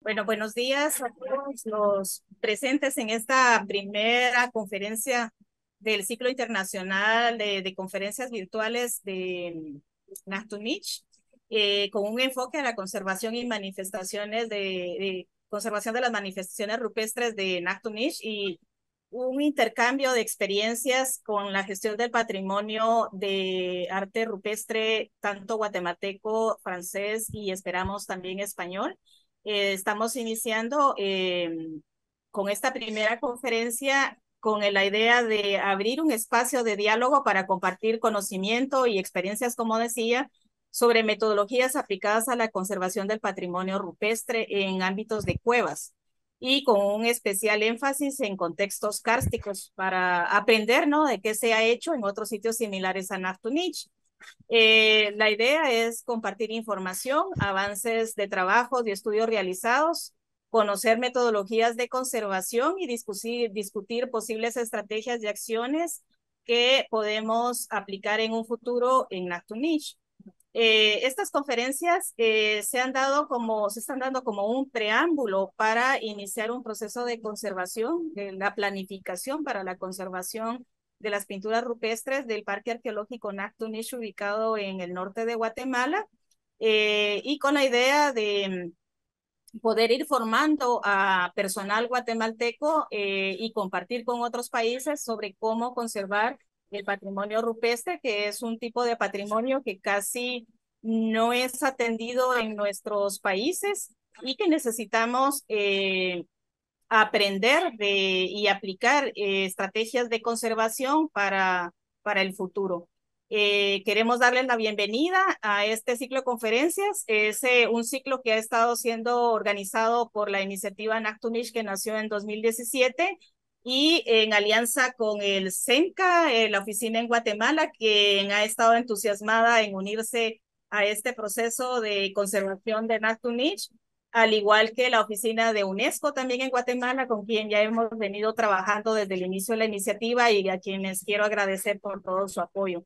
Bueno, buenos días a todos los presentes en esta primera conferencia del ciclo internacional de conferencias virtuales de NACTUNICH, con un enfoque a la conservación y manifestaciones de conservación de las manifestaciones rupestres de NACTUNICH y un intercambio de experiencias con la gestión del patrimonio de arte rupestre, tanto guatemalteco, francés y esperamos también español. Estamos iniciando con esta primera conferencia con la idea de abrir un espacio de diálogo para compartir conocimiento y experiencias, como decía, sobre metodologías aplicadas a la conservación del patrimonio rupestre en ámbitos de cuevas y con un especial énfasis en contextos kársticos para aprender, ¿no?, de qué se ha hecho en otros sitios similares a Naftunich. La idea es compartir información, avances de trabajos y estudios realizados, conocer metodologías de conservación y discutir posibles estrategias y acciones que podemos aplicar en un futuro en Naftunich. Estas conferencias se están dando como un preámbulo para iniciar un proceso de conservación, de la planificación para la conservación de las pinturas rupestres del Parque Arqueológico Nactunich, ubicado en el norte de Guatemala, y con la idea de poder ir formando a personal guatemalteco y compartir con otros países sobre cómo conservar el patrimonio rupestre, que es un tipo de patrimonio que casi no es atendido en nuestros países y que necesitamos aprender y aplicar estrategias de conservación para el futuro. Queremos darles la bienvenida a este ciclo de conferencias. Es un ciclo que ha estado siendo organizado por la iniciativa Nactunich, que nació en 2017 y en alianza con el CENCA, la oficina en Guatemala, quien ha estado entusiasmada en unirse a este proceso de conservación de Nactunich, al igual que la oficina de UNESCO también en Guatemala, con quien ya hemos venido trabajando desde el inicio de la iniciativa y a quienes quiero agradecer por todo su apoyo.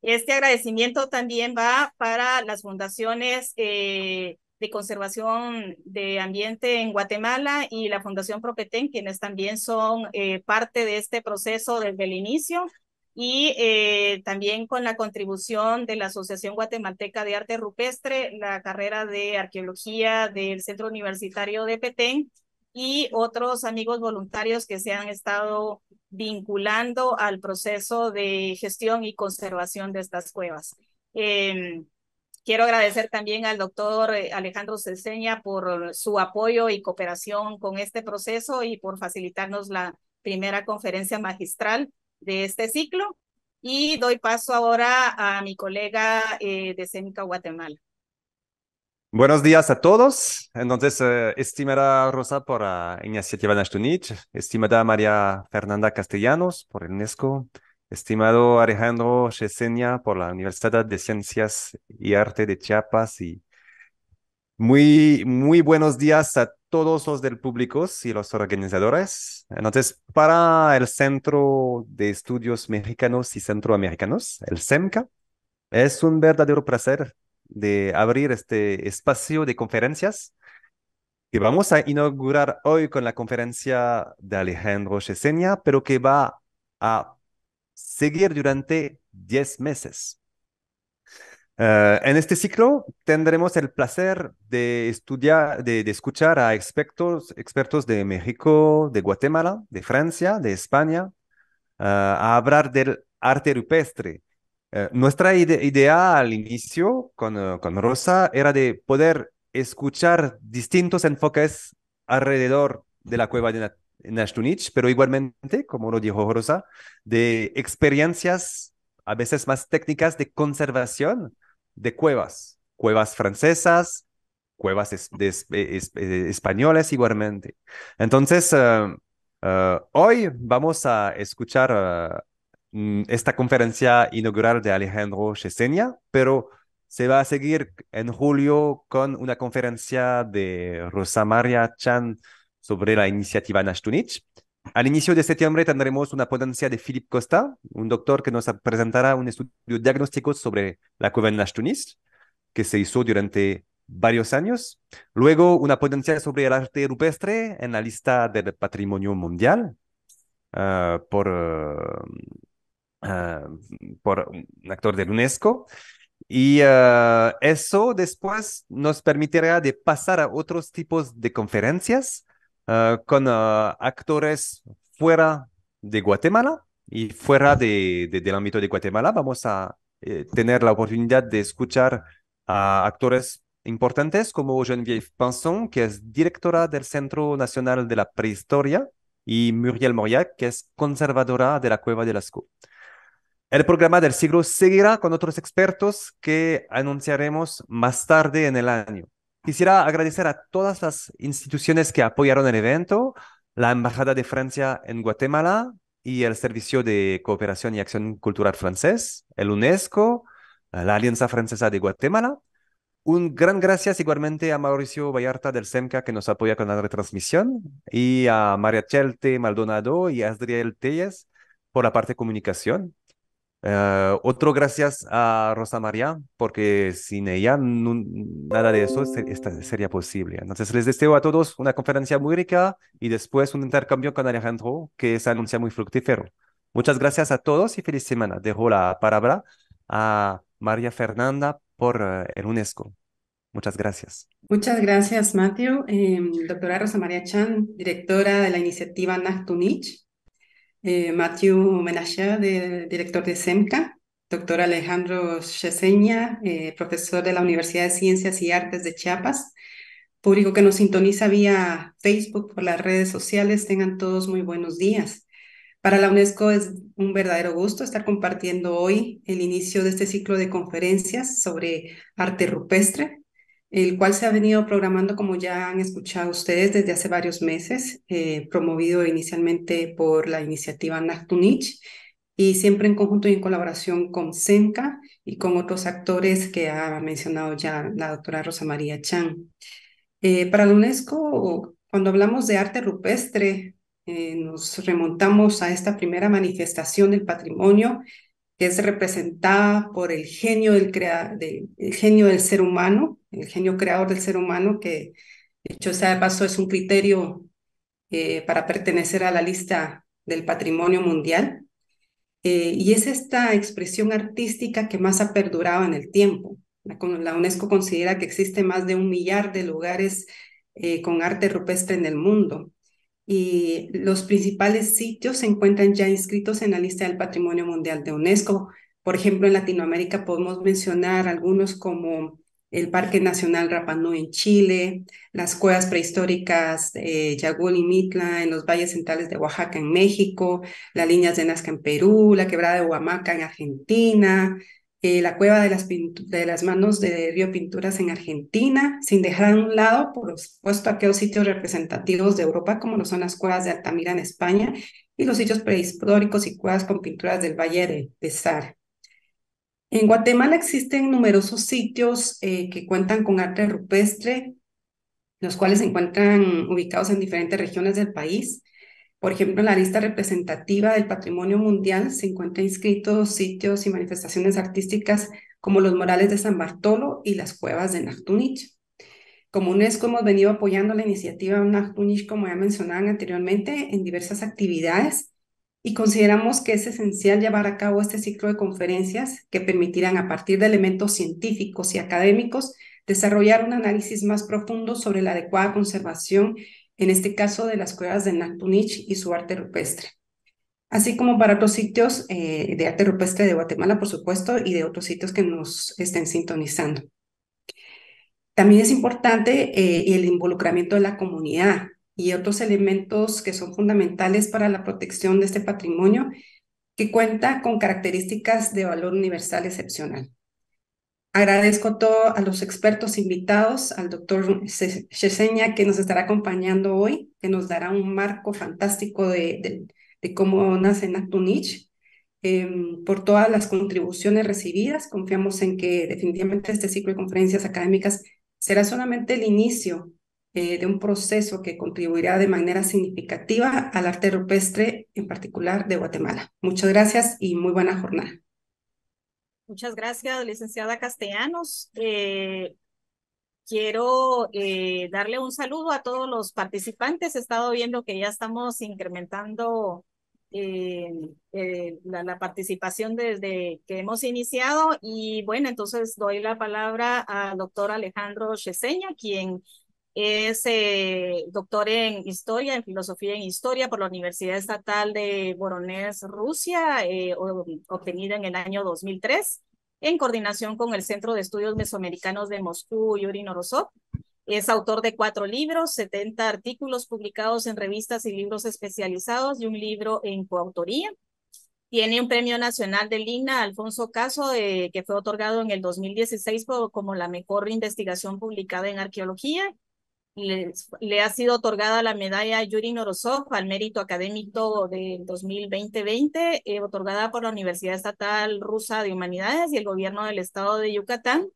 Este agradecimiento también va para las fundaciones de conservación de ambiente en Guatemala y la Fundación Propetén, quienes también son parte de este proceso desde el inicio, y también con la contribución de la Asociación Guatemalteca de Arte Rupestre, la carrera de arqueología del Centro Universitario de Petén y otros amigos voluntarios que se han estado vinculando al proceso de gestión y conservación de estas cuevas. Quiero agradecer también al doctor Alejandro Ceseña por su apoyo y cooperación con este proceso y por facilitarnos la primera conferencia magistral de este ciclo. Y doy paso ahora a mi colega de CEMICA Guatemala. Buenos días a todos. Entonces, estimada Rosa por la iniciativa Nashtunich, estimada María Fernanda Castellanos por el UNESCO, estimado Alejandro Chesenia por la Universidad de Ciencias y Arte de Chiapas y muy buenos días a todos los del público y los organizadores. Entonces, para el Centro de Estudios Mexicanos y Centroamericanos, el CEMCA, es un verdadero placer de abrir este espacio de conferencias que vamos a inaugurar hoy con la conferencia de Alejandro Chesenia, pero que va a seguir durante 10 meses. En este ciclo tendremos el placer de estudiar, de escuchar a expertos de México, de Guatemala, de Francia, de España, a hablar del arte rupestre. Nuestra idea al inicio con Rosa era de poder escuchar distintos enfoques alrededor de la cueva de Nashtunich, pero igualmente, como lo dijo Rosa, de experiencias a veces más técnicas de conservación de cuevas, cuevas francesas, cuevas españolas igualmente. Entonces, hoy vamos a escuchar esta conferencia inaugural de Alejandro Chesenia, pero se va a seguir en julio con una conferencia de Rosa María Chan sobre la iniciativa Nashtunich. Al inicio de septiembre tendremos una ponencia de Philip Costa, un doctor que nos presentará un estudio diagnóstico sobre la cueva en Nashtunich, que se hizo durante varios años. Luego, una ponencia sobre el arte rupestre en la lista del Patrimonio Mundial ah, por, ah, por un actor de la UNESCO. Y eso después nos permitirá de pasar a otros tipos de conferencias con actores fuera de Guatemala y fuera del ámbito de Guatemala. Vamos a tener la oportunidad de escuchar a actores importantes como Geneviève Pinson, que es directora del Centro Nacional de la Prehistoria, y Muriel Mauriac, que es conservadora de la Cueva de Lascaux. El programa del siglo seguirá con otros expertos que anunciaremos más tarde en el año. Quisiera agradecer a todas las instituciones que apoyaron el evento, la Embajada de Francia en Guatemala y el Servicio de Cooperación y Acción Cultural francés, el UNESCO, la Alianza Francesa de Guatemala. Un gran gracias igualmente a Mauricio Vallarta del SEMCA que nos apoya con la retransmisión y a María Chelte Maldonado y a Adriel Telles por la parte de comunicación. Otro gracias a Rosa María, porque sin ella nada de eso sería posible. Entonces les deseo a todos una conferencia muy rica y después un intercambio con Alejandro que se anuncia muy fructífero. Muchas gracias a todos y feliz semana. Dejo la palabra a María Fernanda por el UNESCO. Muchas gracias. Muchas gracias, Matthew. Doctora Rosa María Chan, directora de la iniciativa Nachtunich. Matthew Menacher, director de SEMCA. Doctor Alejandro Cheseña, profesor de la Universidad de Ciencias y Artes de Chiapas. Público que nos sintoniza vía Facebook por las redes sociales, tengan todos muy buenos días. Para la UNESCO es un verdadero gusto estar compartiendo hoy el inicio de este ciclo de conferencias sobre arte rupestre, el cual se ha venido programando, como ya han escuchado ustedes, desde hace varios meses, promovido inicialmente por la iniciativa Nachtunich y siempre en conjunto y en colaboración con SEMCA y con otros actores que ha mencionado ya la doctora Rosa María Chan. Para la UNESCO, cuando hablamos de arte rupestre, nos remontamos a esta primera manifestación del patrimonio que es representada por el genio el genio del ser humano, el genio creador del ser humano, que dicho sea de paso es un criterio para pertenecer a la lista del patrimonio mundial. Y es esta expresión artística que más ha perdurado en el tiempo. La UNESCO considera que existe más de 1 millar de lugares con arte rupestre en el mundo. Y los principales sitios se encuentran ya inscritos en la lista del Patrimonio Mundial de UNESCO. Por ejemplo, en Latinoamérica podemos mencionar algunos como el Parque Nacional Rapa Nui en Chile, las cuevas prehistóricas Yagul y Mitla en los valles centrales de Oaxaca en México, las líneas de Nazca en Perú, la quebrada de Huamaca en Argentina, la cueva de las manos de Río Pinturas en Argentina, sin dejar a un lado, por supuesto, aquellos sitios representativos de Europa, como lo son las cuevas de Altamira en España, y los sitios prehistóricos y cuevas con pinturas del Valle de Sar. En Guatemala existen numerosos sitios que cuentan con arte rupestre, los cuales se encuentran ubicados en diferentes regiones del país. Por ejemplo, en la lista representativa del Patrimonio Mundial se encuentran inscritos sitios y manifestaciones artísticas como los murales de San Bartolo y las cuevas de Nachtunich. Como UNESCO hemos venido apoyando la iniciativa Nachtunich, como ya mencionaban anteriormente, en diversas actividades y consideramos que es esencial llevar a cabo este ciclo de conferencias que permitirán, a partir de elementos científicos y académicos, desarrollar un análisis más profundo sobre la adecuada conservación, en este caso de las cuevas de Nachtunich y su arte rupestre, así como para otros sitios de arte rupestre de Guatemala, por supuesto, y de otros sitios que nos estén sintonizando. También es importante el involucramiento de la comunidad y otros elementos que son fundamentales para la protección de este patrimonio que cuenta con características de valor universal excepcional. Agradezco a los expertos invitados, al doctor Cheseña, que nos estará acompañando hoy, que nos dará un marco fantástico de cómo nace Nachtunich, por todas las contribuciones recibidas. Confiamos en que definitivamente este ciclo de conferencias académicas será solamente el inicio de un proceso que contribuirá de manera significativa al arte rupestre, en particular de Guatemala. Muchas gracias y muy buena jornada. Muchas gracias, licenciada Castellanos. quiero darle un saludo a todos los participantes. He estado viendo que ya estamos incrementando la participación desde que hemos iniciado. Y bueno, entonces doy la palabra al doctor Alejandro Cheseña, quien es doctor en historia, en filosofía en historia por la Universidad Estatal de Voronezh, Rusia, obtenida en el año 2003, en coordinación con el Centro de Estudios Mesoamericanos de Moscú, Yuri Norosov. Es autor de 4 libros, 70 artículos publicados en revistas y libros especializados y un libro en coautoría. Tiene un premio nacional del INAH Alfonso Caso, que fue otorgado en el 2016 como la mejor investigación publicada en arqueología. Le ha sido otorgada la medalla Yuri Norosov al mérito académico del 2020, otorgada por la Universidad Estatal Rusa de Humanidades y el gobierno del estado de Yucatán.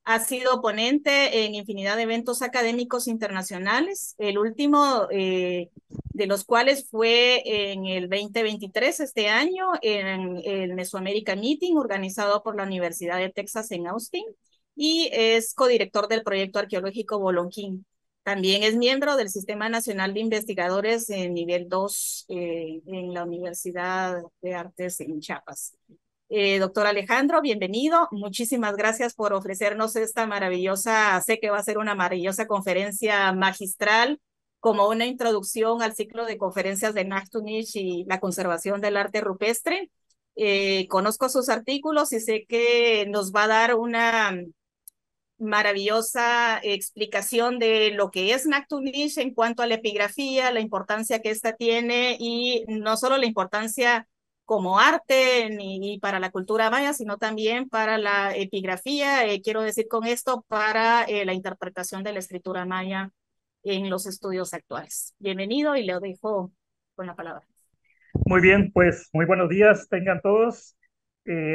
Ha sido ponente en infinidad de eventos académicos internacionales, el último de los cuales fue en el 2023, este año, en el Mesoamerica Meeting, organizado por la Universidad de Texas en Austin, y es codirector del proyecto arqueológico Bolonquín. También es miembro del Sistema Nacional de Investigadores en nivel 2 en la Universidad de Artes en Chiapas. Doctor Alejandro, bienvenido. Muchísimas gracias por ofrecernos esta maravillosa, sé que va a ser una maravillosa conferencia magistral como una introducción al ciclo de conferencias de Nachtunich y la conservación del arte rupestre. Conozco sus artículos y sé que nos va a dar una maravillosa explicación de lo que es Nachtunich en cuanto a la epigrafía, la importancia que esta tiene y no solo la importancia como arte ni para la cultura maya, sino también para la epigrafía, quiero decir con esto, para la interpretación de la escritura maya en los estudios actuales. Bienvenido y le dejo con la palabra. Muy bien, pues muy buenos días tengan todos.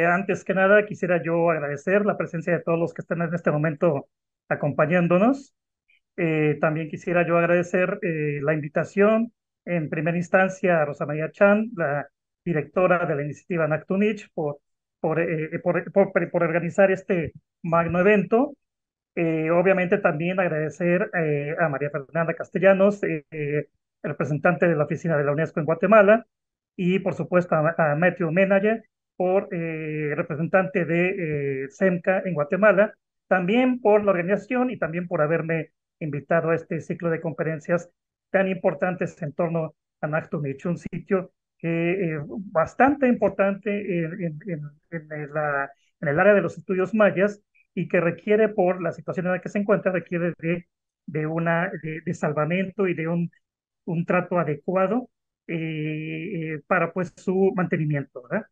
Antes que nada, quisiera yo agradecer la presencia de todos los que están en este momento acompañándonos. También quisiera yo agradecer la invitación en primera instancia a Rosa María Chan, la directora de la iniciativa Nachtunich, por organizar este magno evento. Obviamente también agradecer a María Fernanda Castellanos, representante de la oficina de la UNESCO en Guatemala, y por supuesto a Matthew Menaya, representante de SEMCA en Guatemala, también por la organización y también por haberme invitado a este ciclo de conferencias tan importantes en torno a Nachtunich, un sitio bastante importante en el área de los estudios mayas y que requiere, por la situación en la que se encuentra, requiere de salvamento y de un trato adecuado para pues su mantenimiento, ¿verdad?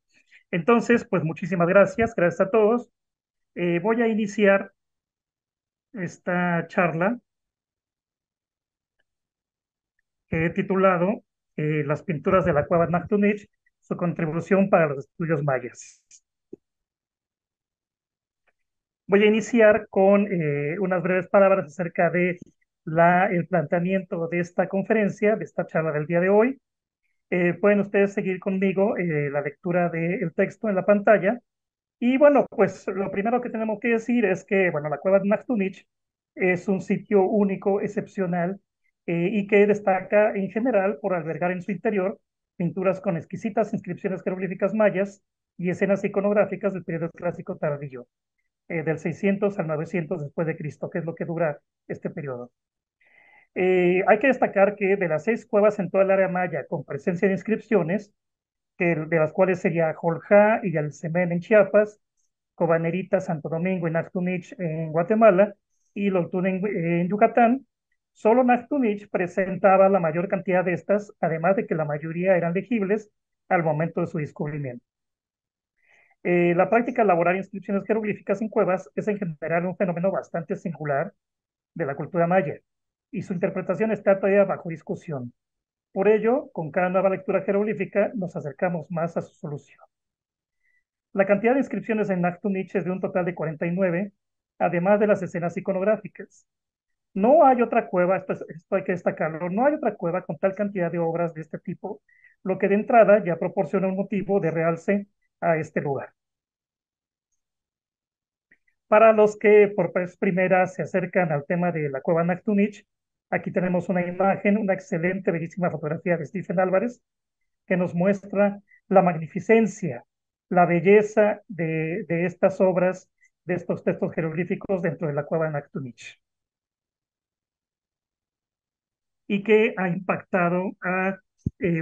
Entonces, pues muchísimas gracias a todos. Voy a iniciar esta charla que he titulado Las pinturas de la cueva Nachtunich, su contribución para los estudios mayas. Voy a iniciar con unas breves palabras acerca de el planteamiento de esta conferencia, de esta charla del día de hoy. Pueden ustedes seguir conmigo la lectura del texto en la pantalla. Y bueno, pues lo primero que tenemos que decir es que, bueno, la cueva de Nachtunich es un sitio único, excepcional, y que destaca en general por albergar en su interior pinturas con exquisitas inscripciones jeroglíficas mayas y escenas iconográficas del periodo clásico tardío, del 600 al 900 después de Cristo, que es lo que dura este periodo. Hay que destacar que de las 6 cuevas en toda el área maya con presencia de inscripciones, de las cuales sería Joljá y Alcemén en Chiapas, Covanerita, Santo Domingo y Nachtunich en Guatemala y Loltún en Yucatán, solo Nachtunich presentaba la mayor cantidad de estas, además de que la mayoría eran legibles al momento de su descubrimiento. La práctica de elaborar inscripciones jeroglíficas en cuevas es en general un fenómeno bastante singular de la cultura maya, y su interpretación está todavía bajo discusión. Por ello, con cada nueva lectura jeroglífica nos acercamos más a su solución. La cantidad de inscripciones en Nachtunich es de un total de 49, además de las escenas iconográficas. No hay otra cueva, esto hay que destacarlo, no hay otra cueva con tal cantidad de obras de este tipo, lo que de entrada ya proporciona un motivo de realce a este lugar. Para los que por vez primera se acercan al tema de la cueva Nactunich, aquí tenemos una imagen, una excelente, bellísima fotografía de Stephen Álvarez, que nos muestra la magnificencia, la belleza de estas obras, de estos textos jeroglíficos dentro de la cueva de Nactunich, y que ha impactado a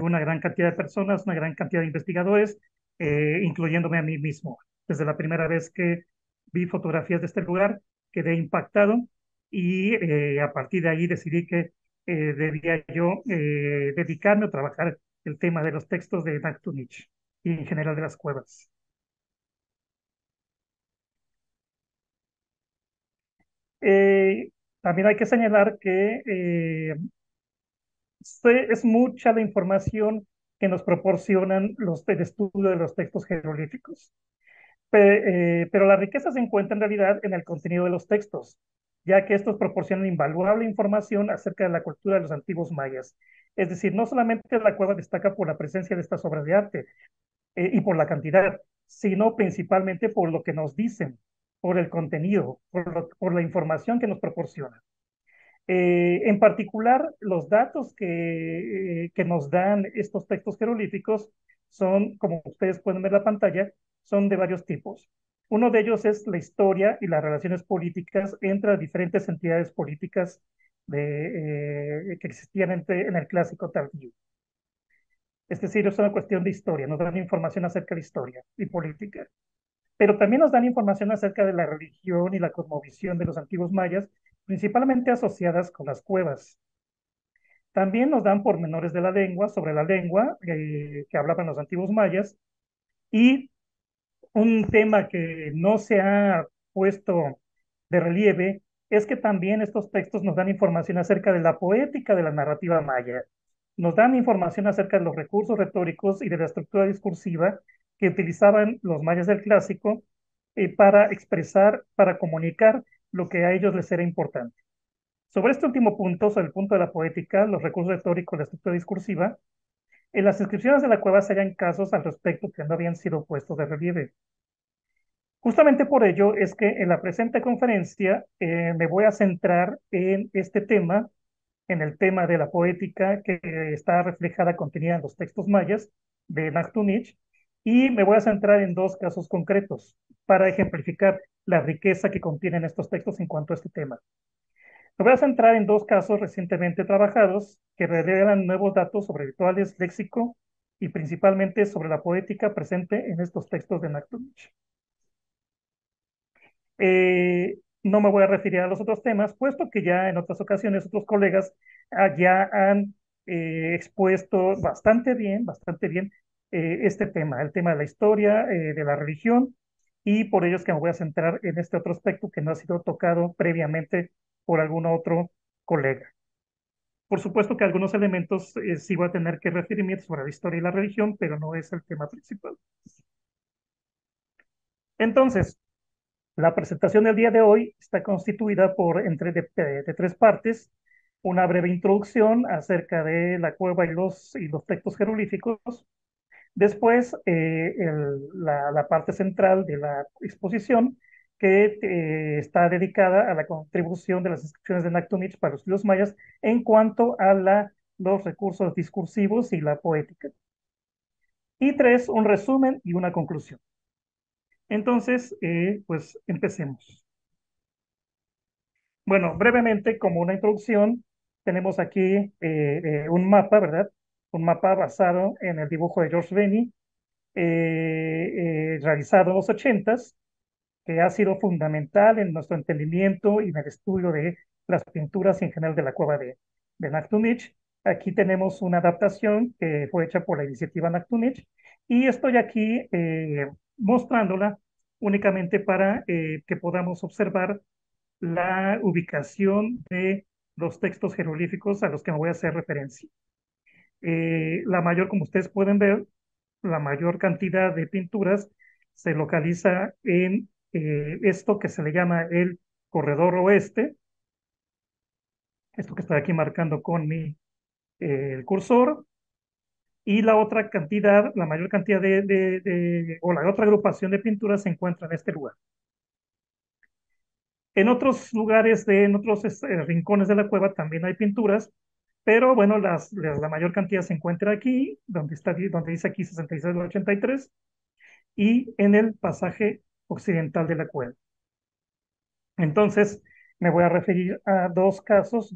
una gran cantidad de personas, una gran cantidad de investigadores, incluyéndome a mí mismo. Desde la primera vez que vi fotografías de este lugar, quedé impactado y a partir de ahí decidí que debía yo dedicarme a trabajar el tema de los textos de Nactunich y en general de las cuevas. También hay que señalar que es mucha la información que nos proporcionan el estudio de los textos jeroglíficos. Pero la riqueza se encuentra en realidad en el contenido de los textos, ya que estos proporcionan invaluable información acerca de la cultura de los antiguos mayas. Es decir, no solamente la cueva destaca por la presencia de estas obras de arte y por la cantidad, sino principalmente por lo que nos dicen, por el contenido, por la información que nos proporcionan. En particular, los datos que nos dan estos textos jeroglíficos son, como ustedes pueden ver en la pantalla, son de varios tipos. Uno de ellos es la historia y las relaciones políticas entre las diferentes entidades políticas que existían en el clásico tardío. Es decir, es una cuestión de historia, nos dan información acerca de historia y política, pero también nos dan información acerca de la religión y la cosmovisión de los antiguos mayas, principalmente asociadas con las cuevas. También nos dan pormenores de la lengua, sobre la lengua que hablaban los antiguos mayas, y un tema que no se ha puesto de relieve es que también estos textos nos dan información acerca de la poética de la narrativa maya. Nos dan información acerca de los recursos retóricos y de la estructura discursiva que utilizaban los mayas del clásico para expresar, para comunicar lo que a ellos les era importante. Sobre este último punto, sobre el punto de la poética, los recursos retóricos, la estructura discursiva, en las inscripciones de la cueva se hallan casos al respecto que no habían sido puestos de relieve. Justamente por ello es que en la presente conferencia me voy a centrar en este tema, en el tema de la poética que está reflejada, contenida en los textos mayas de Nactunich, y me voy a centrar en dos casos concretos para ejemplificar la riqueza que contienen estos textos en cuanto a este tema. Me voy a centrar en dos casos recientemente trabajados que revelan nuevos datos sobre rituales, léxico y principalmente sobre la poética presente en estos textos de Nactunich. No me voy a referir a los otros temas, puesto que ya en otras ocasiones otros colegas ya han expuesto bastante bien este tema, el tema de la historia, de la religión, y por ello es que me voy a centrar en este otro aspecto que no ha sido tocado previamente por algún otro colega. Por supuesto que algunos elementos sí voy a tener que referirme sobre la historia y la religión, pero no es el tema principal. Entonces, la presentación del día de hoy está constituida de tres partes. Una breve introducción acerca de la cueva y los textos jeroglíficos. Después, la parte central de la exposición, que está dedicada a la contribución de las inscripciones de Nactunich para los estudios mayas en cuanto a los recursos discursivos y la poética. Y tres, un resumen y una conclusión. Entonces, pues empecemos. Bueno, brevemente, como una introducción, tenemos aquí un mapa, ¿verdad? Un mapa basado en el dibujo de George Benny, realizado en los 80s, que ha sido fundamental en nuestro entendimiento y en el estudio de las pinturas y en general de la cueva de Nactunich. Aquí tenemos una adaptación que fue hecha por la iniciativa Nactunich y estoy aquí mostrándola únicamente para que podamos observar la ubicación de los textos jeroglíficos a los que me voy a hacer referencia. Como ustedes pueden ver, la mayor cantidad de pinturas se localiza en esto que se le llama el corredor oeste, esto que estoy aquí marcando con el cursor, y la otra cantidad, la mayor cantidad o la otra agrupación de pinturas se encuentra en este lugar. En otros lugares, en otros rincones de la cueva también hay pinturas, pero bueno, la mayor cantidad se encuentra aquí, donde dice aquí 66 y en el pasaje occidental de la cueva. Entonces, me voy a referir a dos casos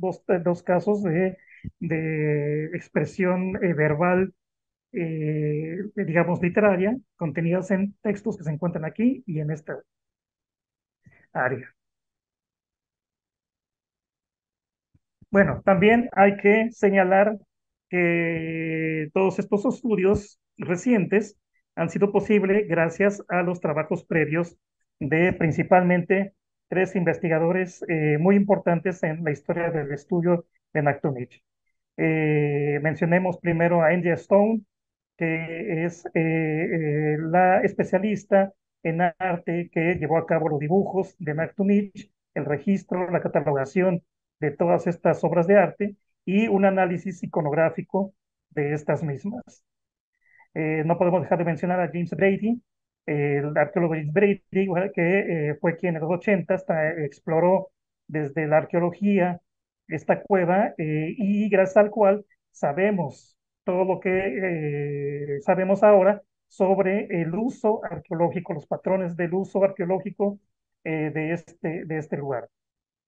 de expresión verbal, digamos, literaria, contenidas en textos que se encuentran aquí y en esta área. Bueno, también hay que señalar que todos estos estudios recientes han sido posibles gracias a los trabajos previos de principalmente tres investigadores muy importantes en la historia del estudio de Nactonich. Mencionemos primero a Angie Stone, que es la especialista en arte que llevó a cabo los dibujos de Nactonich, el registro, la catalogación de todas estas obras de arte y un análisis iconográfico de estas mismas. No podemos dejar de mencionar a James Brady, el arqueólogo James Brady, que fue quien en los 80 exploró desde la arqueología esta cueva y gracias al cual sabemos todo lo que sabemos ahora sobre el uso arqueológico, los patrones del uso arqueológico de este lugar.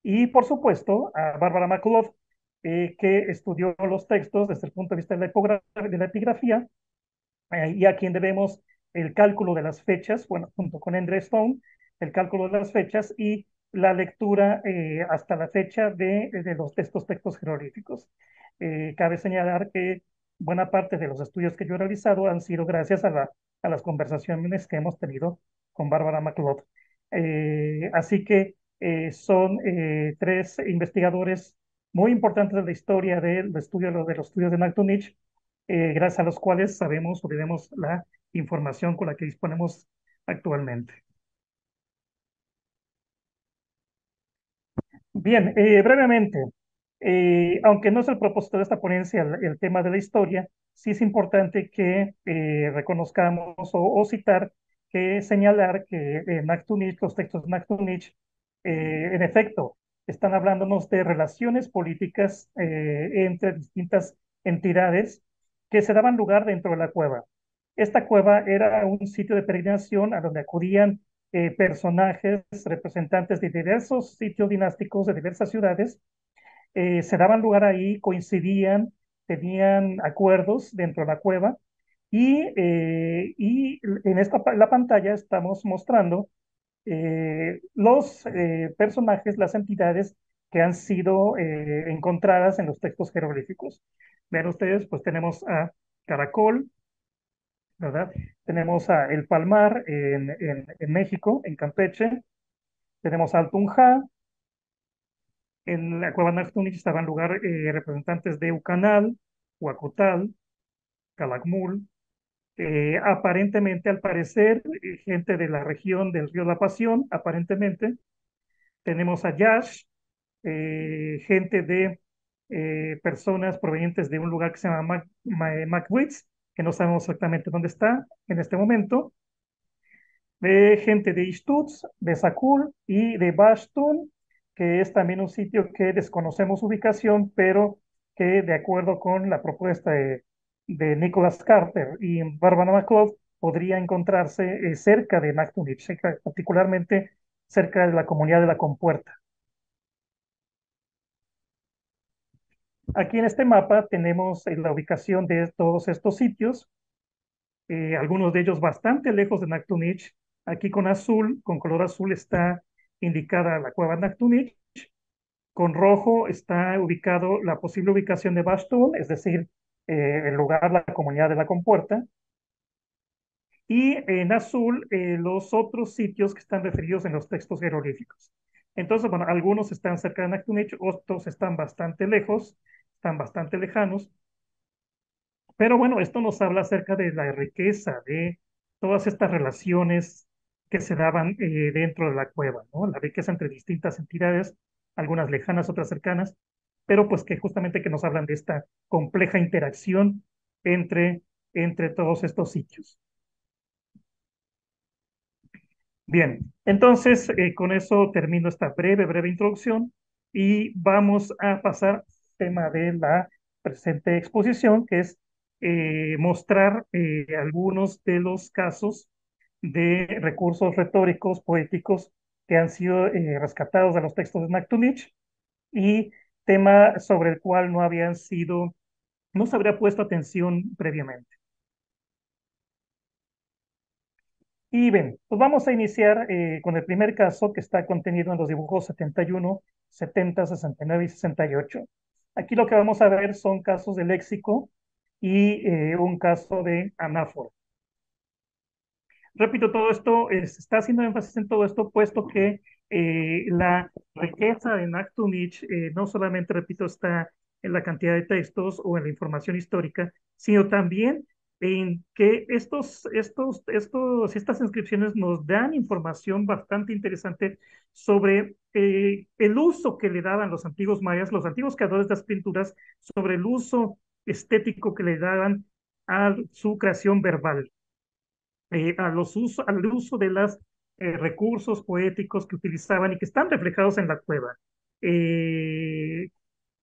Y por supuesto, a Bárbara McCullough, que estudió los textos desde el punto de vista de la epigrafía, y a quien debemos el cálculo de las fechas, bueno, junto con Andrew Stone, el cálculo de las fechas y la lectura hasta la fecha de estos textos jeroglíficos. Cabe señalar que buena parte de los estudios que yo he realizado han sido gracias a las conversaciones que hemos tenido con Bárbara McLeod. Así que son tres investigadores muy importantes de la historia de los estudios de Nactonich, gracias a los cuales sabemos o tenemos la información con la que disponemos actualmente. Bien, brevemente, aunque no es el propósito de esta ponencia el tema de la historia, sí es importante que reconozcamos o citar, que señalar que Nactonich, los textos de Nactonich, en efecto, están hablándonos de relaciones políticas entre distintas entidades que se daban lugar dentro de la cueva. Esta cueva era un sitio de peregrinación a donde acudían personajes, representantes de diversos sitios dinásticos de diversas ciudades, se daban lugar ahí, coincidían, tenían acuerdos dentro de la cueva y en la pantalla estamos mostrando los personajes, las entidades que han sido encontradas en los textos jeroglíficos. Vean ustedes, pues tenemos a Caracol, ¿verdad? Tenemos a El Palmar en México, en Campeche. Tenemos a Altunja. En la cueva Nactunich estaban lugar representantes de Ucanal, Huacotal, Calakmul. Aparentemente, al parecer, gente de la región del Río de la Pasión, aparentemente. Tenemos a Yash, gente de personas provenientes de un lugar que se llama Macwitz, que no sabemos exactamente dónde está en este momento, de gente de Istutz, de Sakul y de Bashtun, que es también un sitio que desconocemos su ubicación, pero que de acuerdo con la propuesta de Nicholas Carter y Barbara McLeod, podría encontrarse cerca de Nactunich, particularmente cerca de la comunidad de la Compuerta. Aquí en este mapa tenemos la ubicación de todos estos sitios, algunos de ellos bastante lejos de Nactunich. Aquí con azul, con color azul está indicada la cueva Nactunich, con rojo está ubicado la posible ubicación de Bashtun, es decir, el lugar, la comunidad de la Compuerta, y en azul los otros sitios que están referidos en los textos jeroglíficos. Entonces, bueno, algunos están cerca de Nactunich, otros están bastante lejos, están bastante lejanos, pero bueno, esto nos habla acerca de la riqueza de todas estas relaciones que se daban dentro de la cueva, ¿no? La riqueza entre distintas entidades, algunas lejanas, otras cercanas, pero pues que justamente que nos hablan de esta compleja interacción entre todos estos sitios. Bien, entonces con eso termino esta breve introducción y vamos a pasar al tema de la presente exposición, que es mostrar algunos de los casos de recursos retóricos, poéticos, que han sido rescatados de los textos de Nactunich y tema sobre el cual no se habría puesto atención previamente. Y bien, pues vamos a iniciar con el primer caso que está contenido en los dibujos 71, 70, 69 y 68. Aquí lo que vamos a ver son casos de léxico y un caso de anáfora. Repito, todo esto, se está haciendo énfasis en todo esto, puesto que la riqueza de Nactunich no solamente, repito, está en la cantidad de textos o en la información histórica, sino también en que estas inscripciones nos dan información bastante interesante sobre el uso que le daban los antiguos mayas, los antiguos creadores de las pinturas, sobre el uso estético que le daban a su creación verbal, al uso de los recursos poéticos que utilizaban y que están reflejados en la cueva. Eh,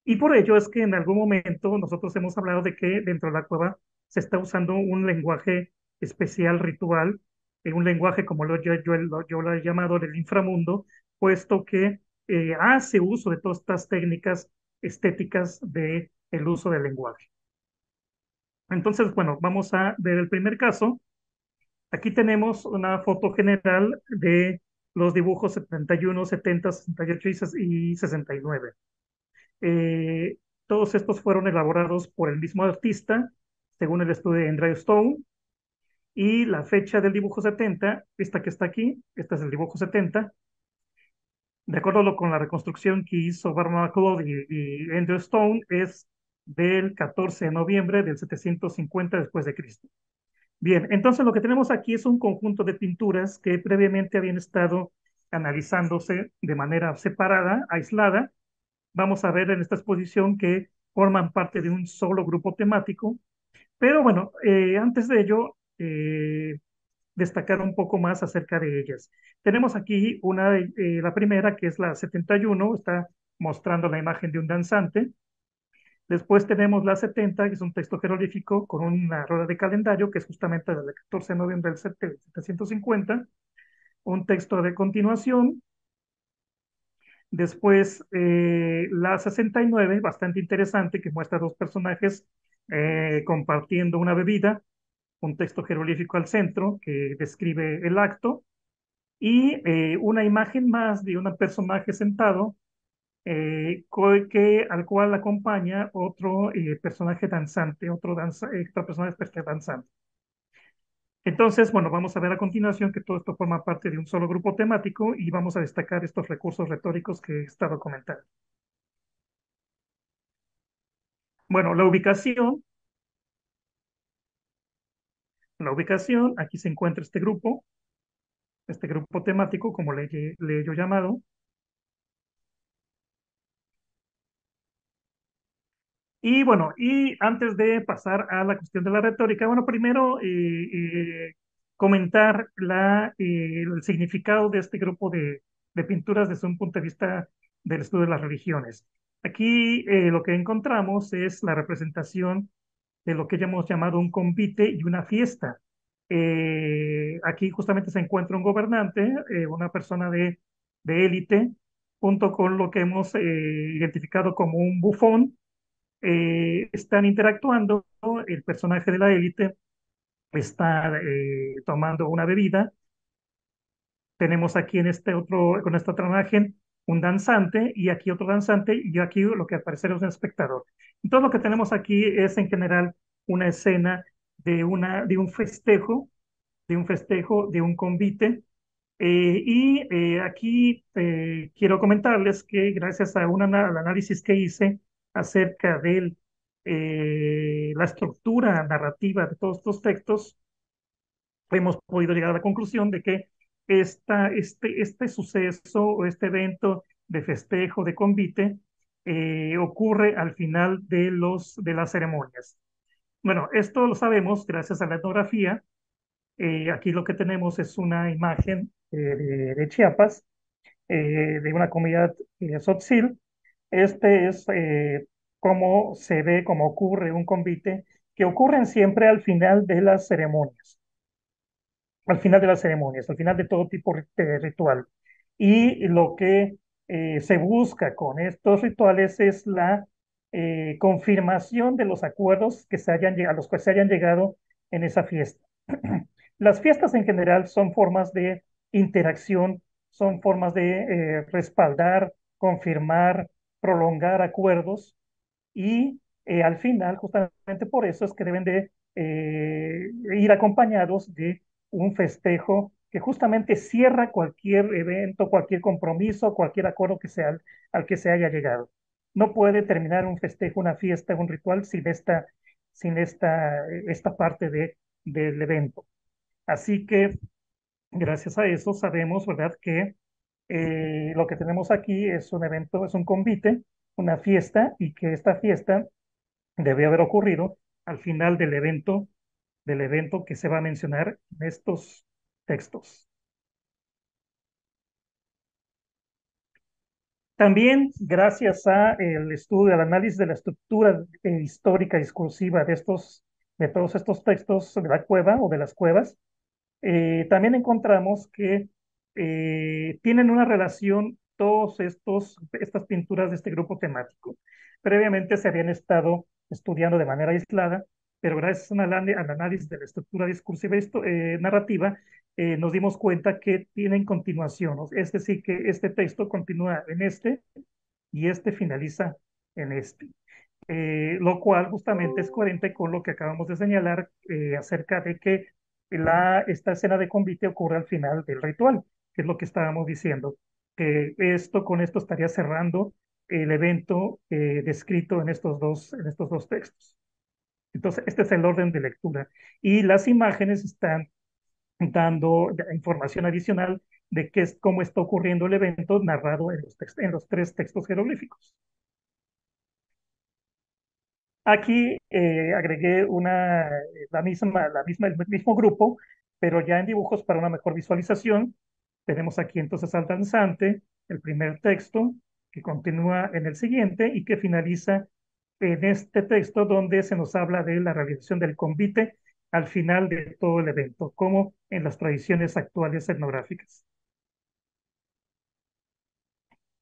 y por ello es que en algún momento nosotros hemos hablado de que dentro de la cueva se está usando un lenguaje especial, ritual, un lenguaje como yo lo he llamado del inframundo, puesto que hace uso de todas estas técnicas estéticas del uso del lenguaje. Entonces, bueno, vamos a ver el primer caso. Aquí tenemos una foto general de los dibujos 71, 70, 68 y 69. Eh, Todos estos fueron elaborados por el mismo artista, según el estudio de Andrew Stone, y la fecha del dibujo 70, esta que está aquí, este es el dibujo 70, de acuerdo con la reconstrucción que hizo Barbara McLeod y Andrew Stone, es del 14 de noviembre del 750 después de Cristo. Bien, entonces lo que tenemos aquí es un conjunto de pinturas que previamente habían estado analizándose de manera separada, aislada. Vamos a ver en esta exposición que forman parte de un solo grupo temático, pero bueno, antes de ello, destacar un poco más acerca de ellas. Tenemos aquí la primera, que es la 71, está mostrando la imagen de un danzante. Después tenemos la 70, que es un texto jeroglífico con una rueda de calendario, que es justamente del 14 de noviembre del 750, un texto de continuación. Después la 69, bastante interesante, que muestra dos personajes compartiendo una bebida, un texto jeroglífico al centro que describe el acto, y una imagen más de un personaje sentado al cual acompaña otro personaje danzante, otro personaje danzante. Entonces, bueno, vamos a ver a continuación que todo esto forma parte de un solo grupo temático y vamos a destacar estos recursos retóricos que he estado comentando. Bueno, aquí se encuentra este grupo temático, como le he yo llamado. Y bueno, y antes de pasar a la cuestión de la retórica, bueno, primero comentar el significado de este grupo de pinturas desde un punto de vista del estudio de las religiones. Aquí lo que encontramos es la representación de lo que ya hemos llamado un convite y una fiesta. Aquí justamente se encuentra un gobernante, una persona de élite, junto con lo que hemos identificado como un bufón. Están interactuando, el personaje de la élite está tomando una bebida. Tenemos aquí con esta otra imagen, un danzante y aquí otro danzante y aquí lo que aparece es un espectador. Entonces lo que tenemos aquí es en general una escena de un convite. Aquí quiero comentarles que gracias a al análisis que hice acerca de la estructura narrativa de todos estos textos, hemos podido llegar a la conclusión de que este suceso o este evento de festejo, de convite, ocurre al final de las ceremonias. Bueno, esto lo sabemos gracias a la etnografía, Aquí lo que tenemos es una imagen de Chiapas, de una comunidad Tzotzil. Este es cómo se ve, cómo ocurre un convite, que ocurren siempre al final de las ceremonias, al final de todo tipo de ritual. Y lo que se busca con estos rituales es la confirmación de los acuerdos que a los que se hayan llegado en esa fiesta. Las fiestas en general son formas de interacción, son formas de respaldar, confirmar, prolongar acuerdos y al final, justamente por eso es que deben de ir acompañados de un festejo que justamente cierra cualquier evento, cualquier compromiso, cualquier acuerdo al que se haya llegado. No puede terminar un festejo, una fiesta, un ritual sin esta parte del evento. Así que gracias a eso sabemos, ¿verdad?, que lo que tenemos aquí es un evento, es un convite, una fiesta, y que esta fiesta debe haber ocurrido al final del evento que se va a mencionar en estos textos. También, gracias a el estudio, al análisis de la estructura histórica discursiva de todos estos textos de la cueva o de las cuevas, también encontramos que tienen una relación estas pinturas de este grupo temático. Previamente se habían estado estudiando de manera aislada, pero gracias al análisis de la estructura discursiva narrativa, nos dimos cuenta que tienen continuación, es decir, que este texto continúa en este y este finaliza en este. Lo cual justamente es coherente con lo que acabamos de señalar acerca de que esta escena de convite ocurre al final del ritual, que es lo que estábamos diciendo, que con esto estaría cerrando el evento descrito en estos dos textos. Entonces, este es el orden de lectura. Y las imágenes están dando información adicional de cómo está ocurriendo el evento narrado en los tres textos jeroglíficos. Aquí agregué el mismo grupo, pero ya en dibujos para una mejor visualización. Tenemos aquí entonces al danzante, el primer texto, que continúa en el siguiente y que finaliza en este texto donde se nos habla de la realización del convite al final de todo el evento, como en las tradiciones actuales etnográficas.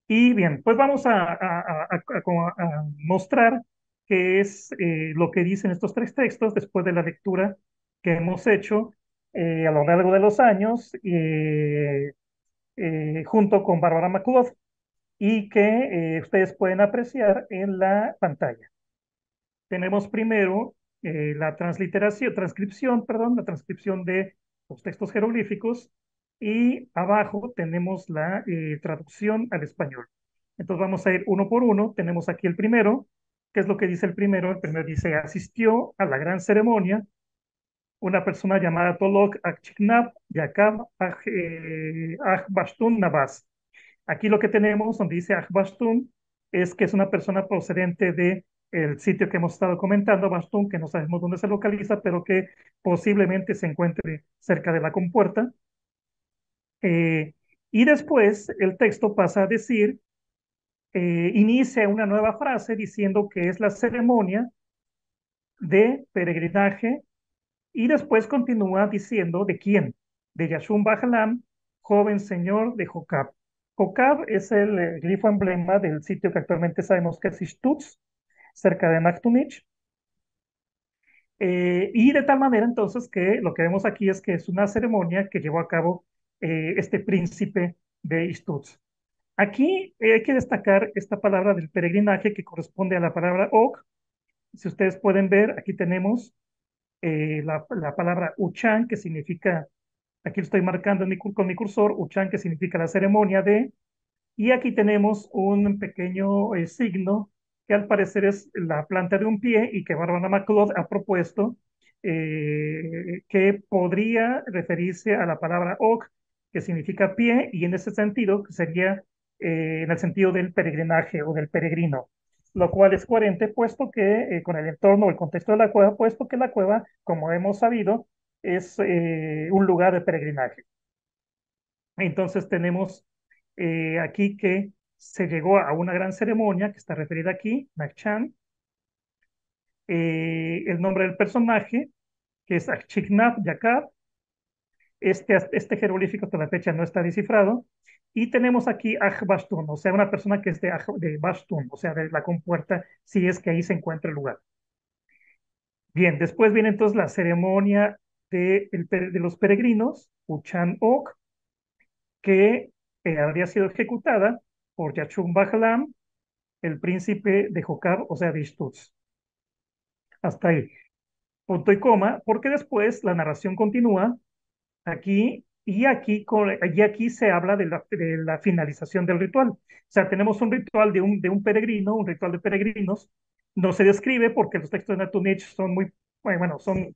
Y bien, pues vamos a mostrar qué es lo que dicen estos tres textos después de la lectura que hemos hecho a lo largo de los años junto con Bárbara McClough y que ustedes pueden apreciar en la pantalla. Tenemos primero la transcripción de los textos jeroglíficos y abajo tenemos la traducción al español. Entonces vamos a ir uno por uno. Tenemos aquí el primero. ¿Qué es lo que dice el primero? El primero dice, asistió a la gran ceremonia una persona llamada Tolok Achiknab Yakab Bastun Nabas. Aquí lo que tenemos, donde dice Bastun, es que es una persona procedente de el sitio que hemos estado comentando, Bastun, que no sabemos dónde se localiza, pero que posiblemente se encuentre cerca de la compuerta. Y después el texto pasa a decir, inicia una nueva frase diciendo que es la ceremonia de peregrinaje y después continúa diciendo de quién, de Yashun Bajalam, joven señor de Jokab. Jokab es el glifo emblema del sitio que actualmente sabemos que es Ishtutz, cerca de Naktunich. Y de tal manera entonces que lo que vemos aquí es que es una ceremonia que llevó a cabo este príncipe de Ishtutz. Aquí hay que destacar esta palabra del peregrinaje que corresponde a la palabra ok. Si ustedes pueden ver, aquí tenemos la palabra Uchan, que significa, aquí lo estoy marcando con mi cursor, Uchan, que significa la ceremonia de, y aquí tenemos un pequeño signo que al parecer es la planta de un pie y que Bárbara McClough ha propuesto que podría referirse a la palabra ok, que significa pie, y en ese sentido sería en el sentido del peregrinaje o del peregrino, lo cual es coherente puesto que con el entorno o el contexto de la cueva, puesto que la cueva, como hemos sabido, es un lugar de peregrinaje. Entonces tenemos aquí que se llegó a una gran ceremonia que está referida aquí, Nakchan. El nombre del personaje, que es Achiknaf Yakab. Este jeroglífico hasta la fecha no está descifrado. Y tenemos aquí Aj Bastun, o sea, una persona que es de Bastun, o sea, de la compuerta, si es que ahí se encuentra el lugar. Bien, después viene entonces la ceremonia de los peregrinos, Uchan Ok, que habría sido ejecutada por Yachum Bahlam, el príncipe de Jokab, o sea, de Ishtuz. Hasta ahí, punto y coma, porque después la narración continúa aquí y aquí se habla de la finalización del ritual. O sea, tenemos un ritual de un peregrino, un ritual de peregrinos. No se describe porque los textos de Natunich son muy, bueno, son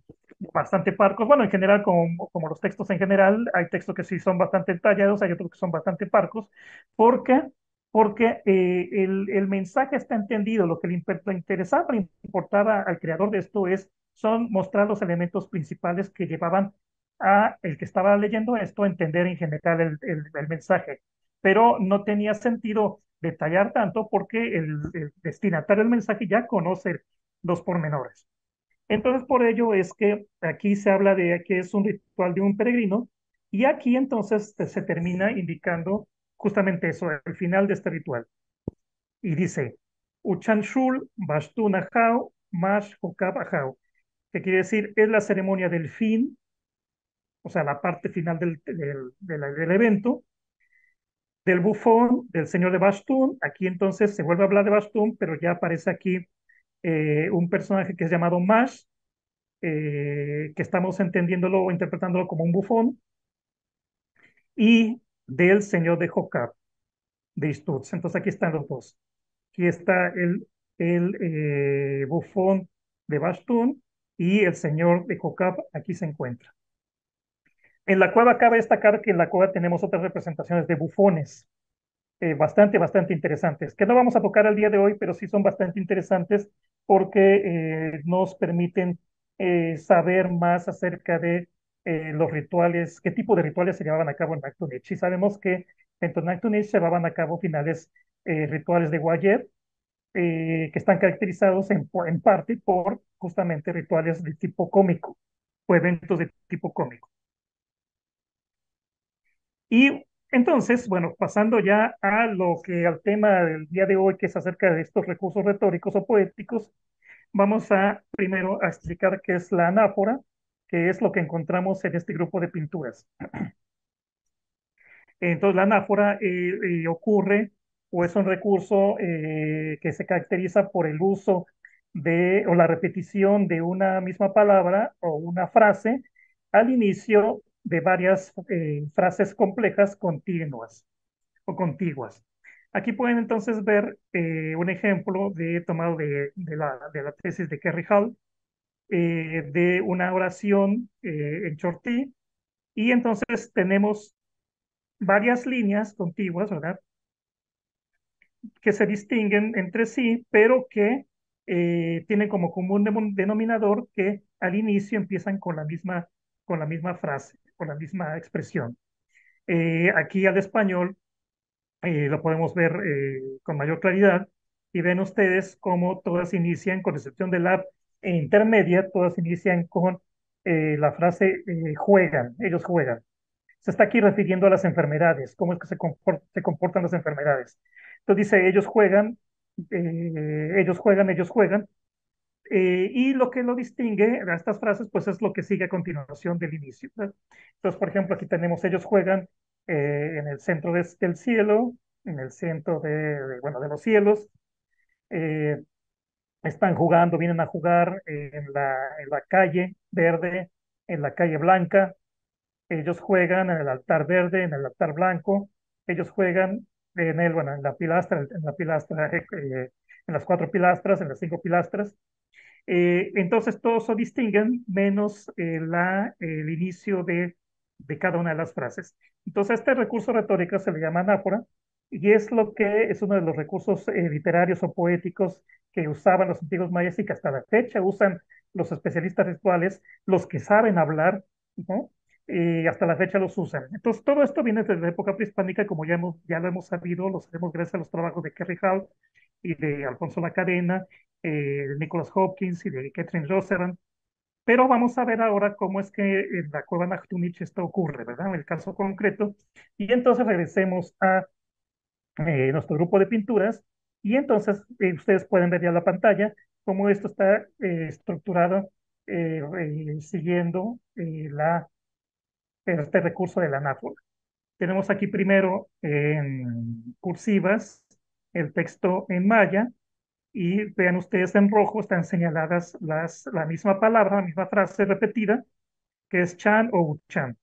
bastante parcos. Bueno, en general, como los textos en general, hay textos que sí son bastante detallados, hay otros que son bastante parcos. ¿Por qué? Porque el mensaje está entendido. Lo que le interesaba, le importaba al creador de esto son mostrar los elementos principales que llevaban a el que estaba leyendo esto entender en general el mensaje, pero no tenía sentido detallar tanto porque el destinatario del mensaje ya conoce los pormenores. Entonces, por ello es que aquí se habla de que es un ritual de un peregrino y aquí entonces se termina indicando justamente eso, el final de este ritual. Y dice, Uchanshul Bastun Ahau Mash Hokab Ahau, que quiere decir es la ceremonia del fin, o sea, la parte final del evento, del bufón, del señor de Bastún. Aquí entonces se vuelve a hablar de Bastún, pero ya aparece aquí un personaje que es llamado Mash, que estamos entendiéndolo o interpretándolo como un bufón, y del señor de Jokab, de Istutz. Entonces aquí están los dos. Aquí está el bufón de Bastún y el señor de Jokab, aquí se encuentra. En la cueva cabe destacar que en la cueva tenemos otras representaciones de bufones, bastante interesantes, que no vamos a tocar al día de hoy, pero sí son bastante interesantes porque nos permiten saber más acerca de los rituales, qué tipo de rituales se llevaban a cabo en Naktunich. Y sabemos que en Naktunich se llevaban a cabo finales rituales de Guayet, que están caracterizados en parte por justamente rituales de tipo cómico o eventos de tipo cómico. Y entonces, bueno, pasando ya al tema del día de hoy, que es acerca de estos recursos retóricos o poéticos, vamos primero a explicar qué es la anáfora, que es lo que encontramos en este grupo de pinturas. Entonces, la anáfora ocurre o es un recurso que se caracteriza por el uso o la repetición de una misma palabra o una frase al inicio de varias frases complejas continuas o contiguas. Aquí pueden entonces ver un ejemplo tomado de la tesis de Kerry Hall, de una oración en Chortí, y entonces tenemos varias líneas contiguas, ¿verdad? Que se distinguen entre sí, pero que tienen como común denominador que al inicio empiezan con la misma frase, con la misma expresión. Aquí al español lo podemos ver con mayor claridad y ven ustedes cómo todas inician, con excepción de la intermedia, todas inician con la frase juegan, ellos juegan. Se está aquí refiriendo a las enfermedades, cómo es que se comportan las enfermedades. Entonces dice, ellos juegan, ellos juegan. Y lo que lo distingue a estas frases, pues es lo que sigue a continuación del inicio, ¿verdad? Entonces, por ejemplo, aquí tenemos, ellos juegan en el centro del cielo, en el centro bueno, de los cielos, eh, están jugando, vienen a jugar en la calle verde, en la calle blanca, ellos juegan en el altar verde, en el altar blanco, ellos juegan bueno, en las 4 pilastras, en las 5 pilastras. Entonces todos se distinguen menos el inicio de cada una de las frases. Entonces este recurso retórico se le llama anáfora y es uno de los recursos literarios o poéticos que usaban los antiguos mayas y que hasta la fecha usan los especialistas rituales, los que saben hablar ¿no? Y hasta la fecha los usan. Entonces, todo esto viene desde la época prehispánica, como ya lo hemos sabido, lo sabemos gracias a los trabajos de Kerry Hall y de Alfonso La Cadena, de Nicholas Hopkins y de Catherine Rosseran. Pero vamos a ver ahora cómo es que en la cueva Nachtunich esto ocurre, ¿verdad? En el caso concreto. Y entonces regresemos a nuestro grupo de pinturas. Y entonces ustedes pueden ver ya la pantalla cómo esto está estructurado siguiendo este recurso de la anáfora. Tenemos aquí primero en cursivas el texto en maya y vean ustedes en rojo están señaladas la misma palabra, la misma frase repetida, que es chan o uchan.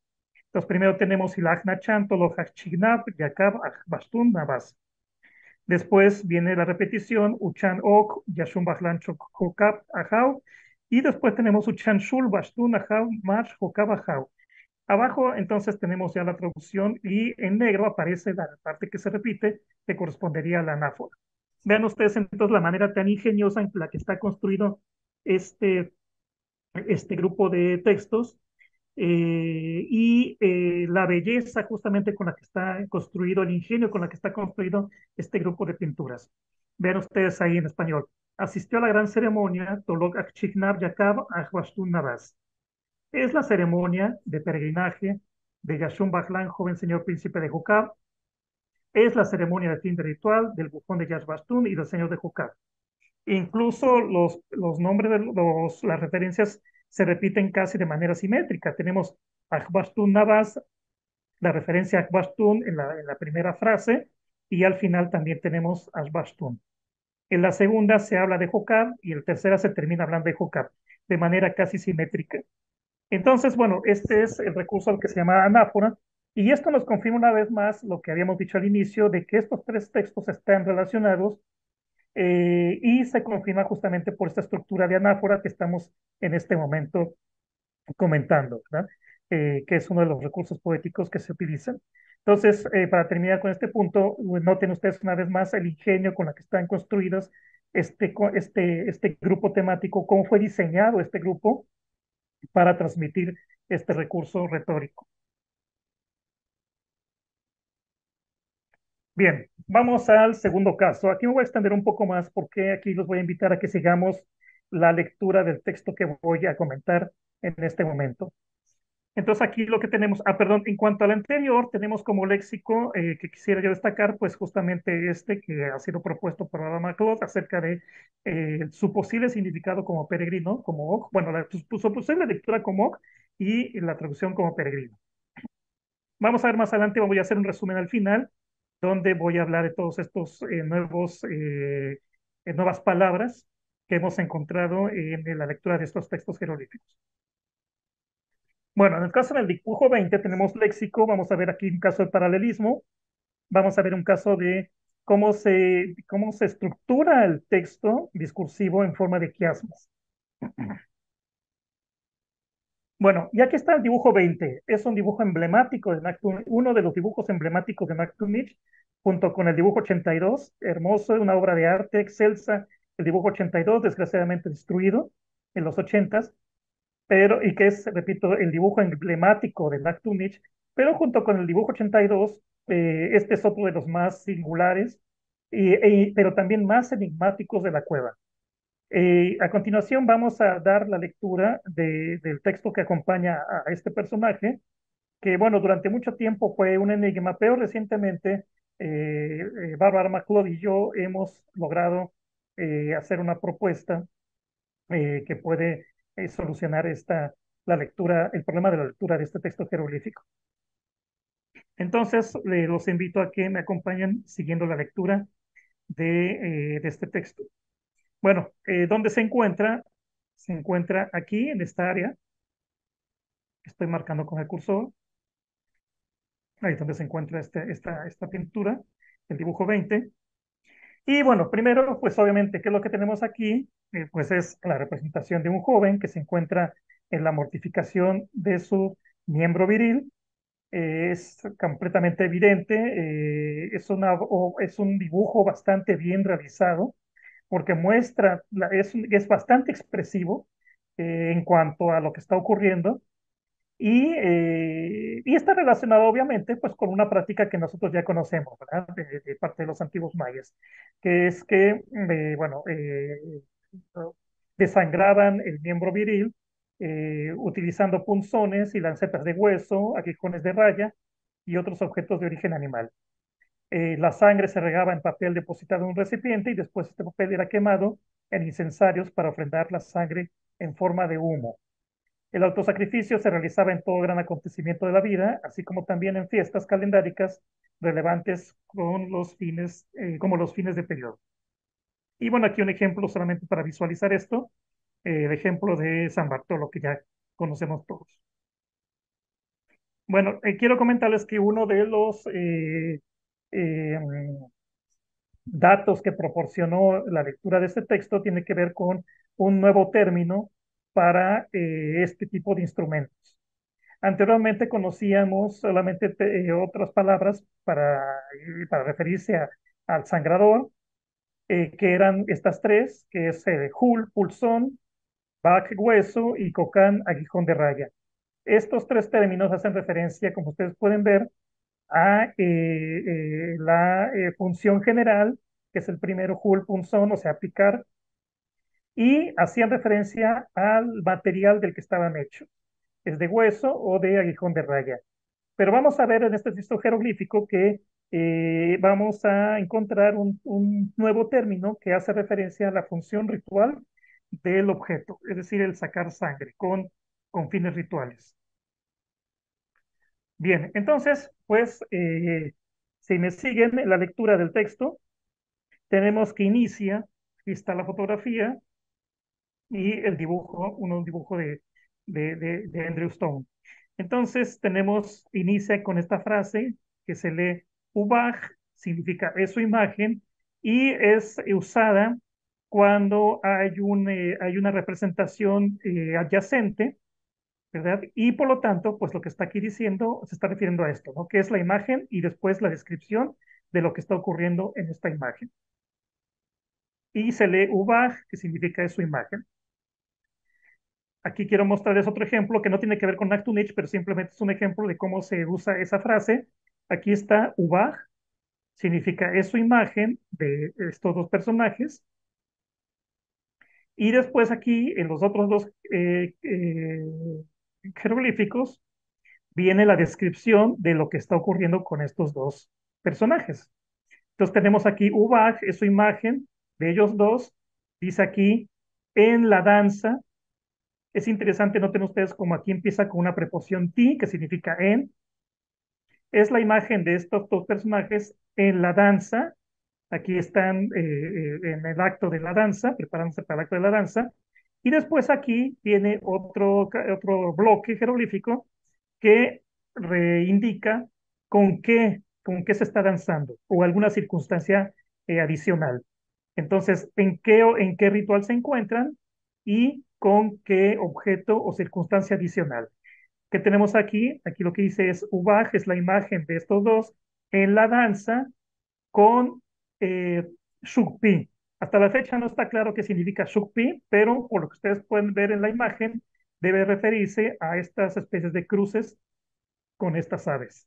Entonces primero tenemos ilagna chan, tolojach chignab, yakab, bastun, navas. Después viene la repetición, uchan ok, yashun bajlan chokab, ajau. Y después tenemos uchan shul, bastun, ajau, march, jokab, ajau. Abajo entonces tenemos ya la traducción y en negro aparece la parte que se repite, que correspondería a la anáfora. Vean ustedes entonces la manera tan ingeniosa en la que está construido este, este grupo de textos la belleza justamente con la que está construido, el ingenio con la que está construido este grupo de pinturas. Vean ustedes ahí en español. Asistió a la gran ceremonia Tolok Akchignab Yakab Ahwashtun Navas. Es la ceremonia de peregrinaje de Yashun Bajlan, joven señor príncipe de Jukab. Es la ceremonia de fin de ritual del bufón de Yashbastun y del señor de Jukab. Incluso los nombres, las referencias se repiten casi de manera simétrica. Tenemos Akbastun Navas, la referencia a Akbastun en la primera frase, y al final también tenemos Ashbastun. En la segunda se habla de Jokab y en la tercera se termina hablando de Jokab, de manera casi simétrica. Entonces, bueno, este es el recurso al que se llama anáfora, y esto nos confirma una vez más lo que habíamos dicho al inicio, de que estos tres textos están relacionados y se confirma justamente por esta estructura de anáfora que estamos en este momento comentando, ¿verdad? Que es uno de los recursos poéticos que se utilizan. Entonces, para terminar con este punto, noten ustedes una vez más el ingenio con la que están construidos este grupo temático, cómo fue diseñado este grupo para transmitir este recurso retórico. Bien, vamos al segundo caso. Aquí me voy a extender un poco más porque aquí los voy a invitar a que sigamos la lectura del texto que voy a comentar en este momento. Entonces aquí lo que tenemos, perdón, en cuanto al anterior, tenemos como léxico que quisiera yo destacar, pues justamente este que ha sido propuesto por Adam McLeod acerca de su posible significado como peregrino, como Og, bueno, su posible lectura como Og y la traducción como peregrino. Vamos a ver más adelante, voy a hacer un resumen al final, donde voy a hablar de todos estos nuevas palabras que hemos encontrado en la lectura de estos textos jeroglíficos. Bueno, en el caso del dibujo 20 tenemos léxico, vamos a ver aquí un caso de paralelismo, vamos a ver un caso de cómo se estructura el texto discursivo en forma de quiasmos. Bueno, y aquí está el dibujo 20. Es un dibujo emblemático de Nachtunich, uno de los dibujos emblemáticos de Nachtunich, junto con el dibujo 82, hermoso, una obra de arte excelsa. El dibujo 82, desgraciadamente destruido en los 80s, y que es, repito, el dibujo emblemático de Nachtunich, pero junto con el dibujo 82, este es otro de los más singulares, pero también más enigmáticos de la cueva. A continuación vamos a dar la lectura del texto que acompaña a este personaje, que bueno, durante mucho tiempo fue un enigma, pero recientemente Barbara McLeod y yo hemos logrado hacer una propuesta que puede solucionar el problema de la lectura de este texto jeroglífico. Entonces, los invito a que me acompañen siguiendo la lectura de este texto. Bueno, ¿dónde se encuentra? Se encuentra aquí, en esta área. Estoy marcando con el cursor. Ahí es donde se encuentra esta pintura, el dibujo 20. Y bueno, primero, pues obviamente, ¿qué es lo que tenemos aquí? Pues es la representación de un joven que se encuentra en la mortificación de su miembro viril. Es completamente evidente, es un dibujo bastante bien realizado porque muestra, es bastante expresivo en cuanto a lo que está ocurriendo Y está relacionado obviamente pues con una práctica que nosotros ya conocemos, ¿verdad? De parte de los antiguos mayas, que es que, bueno, desangraban el miembro viril utilizando punzones y lancetas de hueso, aguijones de raya y otros objetos de origen animal. La sangre se regaba en papel depositado en un recipiente y después este papel era quemado en incensarios para ofrendar la sangre en forma de humo. El autosacrificio se realizaba en todo gran acontecimiento de la vida, así como también en fiestas calendáricas relevantes con los fines, como los fines de periodo. Y bueno, aquí un ejemplo solamente para visualizar esto, el ejemplo de San Bartolo, que ya conocemos todos. Bueno, quiero comentarles que uno de los eh, datos que proporcionó la lectura de este texto tiene que ver con un nuevo término para este tipo de instrumentos. Anteriormente conocíamos solamente otras palabras para referirse al sangrador, que eran estas tres, que es hul, pulsón, bac, hueso y cocán, aguijón de raya. Estos tres términos hacen referencia, como ustedes pueden ver, a la función general, que es el primero, hul, punzón, o sea, picar, y hacían referencia al material del que estaban hechos, es de hueso o de aguijón de raya. Pero vamos a ver en este texto jeroglífico que vamos a encontrar un nuevo término que hace referencia a la función ritual del objeto, es decir, el sacar sangre con fines rituales. Bien, entonces, pues, si me siguen en la lectura del texto, tenemos que inicia, aquí está la fotografía y el dibujo, un dibujo de Andrew Stone. Entonces, inicia con esta frase que se lee Ubaj, significa es su imagen, y es usada cuando hay una representación adyacente, ¿verdad? Y por lo tanto, pues lo que está aquí diciendo se está refiriendo a esto, ¿no? Que es la imagen y después la descripción de lo que está ocurriendo en esta imagen. Y se lee Ubaj, que significa es su imagen. Aquí quiero mostrarles otro ejemplo que no tiene que ver con Nachtunich, pero simplemente es un ejemplo de cómo se usa esa frase. Aquí está Ubaj, significa es su imagen de estos dos personajes. Y después aquí, en los otros dos jeroglíficos, viene la descripción de lo que está ocurriendo con estos dos personajes. Entonces tenemos aquí Ubaj, es su imagen de ellos dos. Dice aquí, en la danza. Es interesante, noten ustedes como aquí empieza con una preposición ti, que significa en. Es la imagen de estos dos personajes en la danza. Aquí están en el acto de la danza, preparándose para el acto de la danza. Y después aquí tiene otro bloque jeroglífico que indica con qué se está danzando o alguna circunstancia adicional. Entonces, ¿en qué ritual se encuentran y con qué objeto o circunstancia adicional? ¿Qué tenemos aquí? Aquí lo que dice es Ubaj, es la imagen de estos dos en la danza con Shukpi. Hasta la fecha no está claro qué significa Shukpi, pero por lo que ustedes pueden ver en la imagen, debe referirse a estas especies de cruces con estas aves.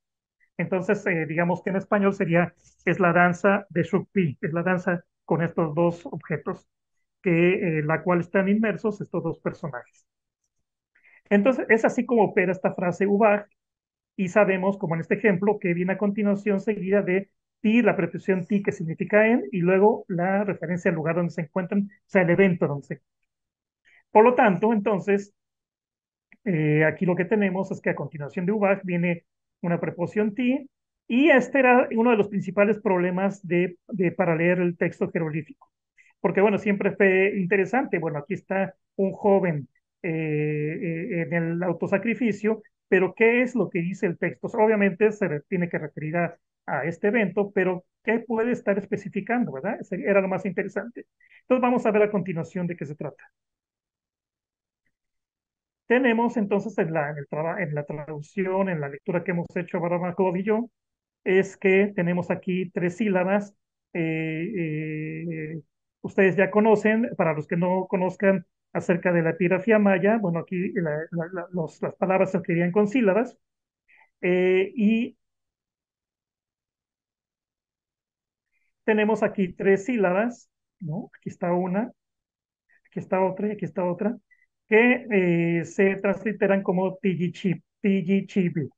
Entonces, digamos que en español es la danza de Shukpi, es la danza con estos dos objetos, la cual están inmersos estos dos personajes. Entonces, es así como opera esta frase Ubaj, y sabemos, como en este ejemplo, que viene a continuación seguida de ti, la preposición ti, que significa en, y luego la referencia al lugar donde se encuentran, o sea, el evento donde se encuentran. Por lo tanto, entonces, aquí lo que tenemos es que a continuación de Ubaj viene una preposición ti, y este era uno de los principales problemas para leer el texto jeroglífico. Porque, bueno, siempre fue interesante. Bueno, aquí está un joven en el autosacrificio, pero ¿qué es lo que dice el texto? Obviamente tiene que referir a este evento, pero ¿qué puede estar especificando, verdad? Era lo más interesante. Entonces vamos a ver a continuación de qué se trata. Tenemos entonces en la traducción, en la lectura que hemos hecho Barbara y yo, es que tenemos aquí tres sílabas. eh, eh, Ustedes ya conocen, para los que no conozcan, acerca de la epigrafía maya. Bueno, aquí las palabras se escribían con sílabas. Y tenemos aquí 3 sílabas, ¿no? Aquí está una, aquí está otra y aquí está otra, que se transliteran como tigichip, tigichibi.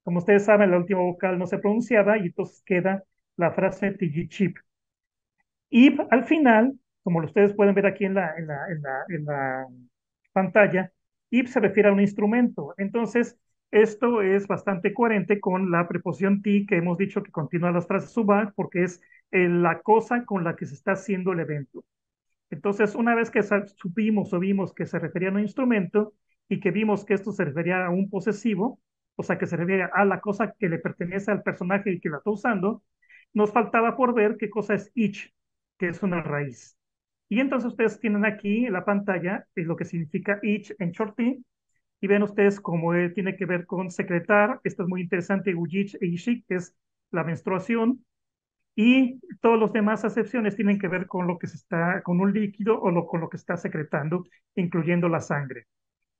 Como ustedes saben, la última vocal no se pronunciaba y entonces queda la frase tigichip. Y al final, como ustedes pueden ver aquí en la pantalla, IP se refiere a un instrumento. Entonces, esto es bastante coherente con la preposición ti que hemos dicho que continúa las frases suba, porque es la cosa con la que se está haciendo el evento. Entonces, una vez que supimos o vimos que se refería a un instrumento y que vimos que esto se refería a un posesivo, o sea, que se refiere a la cosa que le pertenece al personaje y que la está usando, nos faltaba por ver qué cosa es each, que es una raíz. Y entonces ustedes tienen aquí en la pantalla lo que significa each en Chortí, y ven ustedes cómo tiene que ver con secretar. Esto es muy interesante, Ujich e Ishik, que es la menstruación, y todas las demás acepciones tienen que ver con lo que se está, con un líquido o con lo que está secretando, incluyendo la sangre.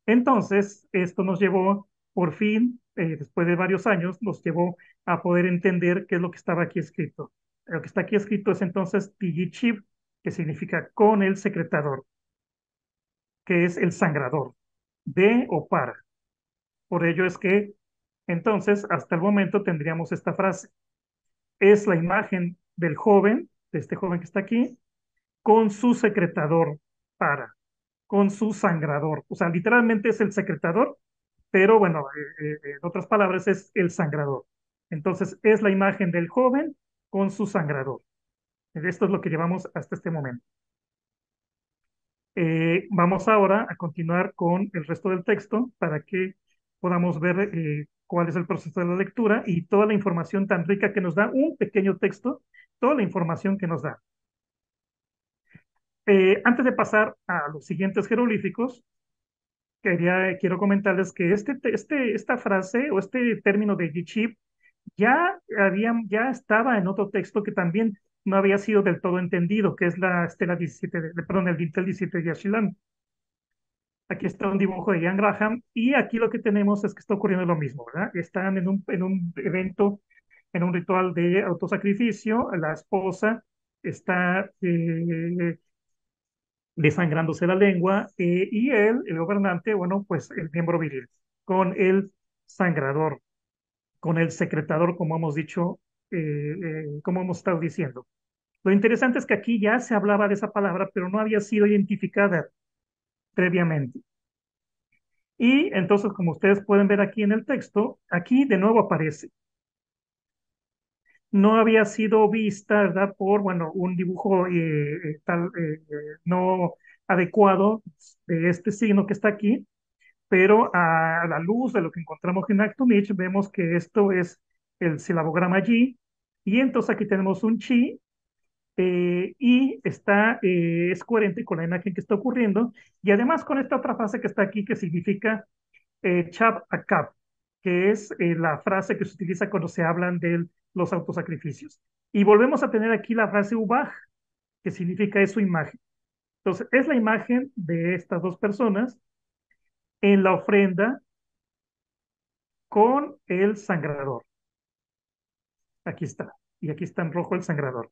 Entonces, esto nos llevó, por fin, después de varios años, nos llevó a poder entender qué es lo que estaba aquí escrito. Lo que está aquí escrito es entonces Tigichib, que significa con el secretador, que es el sangrador, de o para. Por ello es que, entonces, hasta el momento tendríamos esta frase. Es la imagen del joven, de este joven que está aquí, con su secretador para, con su sangrador. O sea, literalmente es el secretador, pero bueno, en otras palabras es el sangrador. Entonces, es la imagen del joven con su sangrador. Esto es lo que llevamos hasta este momento. Vamos ahora a continuar con el resto del texto para que podamos ver cuál es el proceso de la lectura y toda la información tan rica que nos da un pequeño texto, toda la información que nos da. Antes de pasar a los siguientes jeroglíficos, quiero comentarles que esta frase o este término de Yichib ya estaba en otro texto que también no había sido del todo entendido, que es la estela 17, perdón, el dintel 17 de Yashilan. Aquí está un dibujo de Ian Graham y aquí lo que tenemos es que está ocurriendo lo mismo, ¿verdad? Están en un evento, en un ritual de autosacrificio, la esposa está desangrándose la lengua, y él, el gobernante, bueno, pues el miembro viril, con el sangrador, con el secretador, como hemos dicho, como hemos estado diciendo. Lo interesante es que aquí ya se hablaba de esa palabra, pero no había sido identificada previamente. Y entonces, como ustedes pueden ver aquí en el texto, aquí de nuevo aparece. No había sido vista, ¿verdad? Por, bueno, un dibujo no adecuado de este signo que está aquí, pero a la luz de lo que encontramos en Actunich, vemos que esto es el silabograma Yi, y entonces aquí tenemos un chi, y es coherente con la imagen que está ocurriendo, y además con esta otra frase que está aquí que significa chap akap, que es la frase que se utiliza cuando se hablan de los autosacrificios. Y volvemos a tener aquí la frase ubaj, que significa es su imagen. Entonces, es la imagen de estas dos personas en la ofrenda con el sangrador. Aquí está. Y aquí está en rojo el sangrador.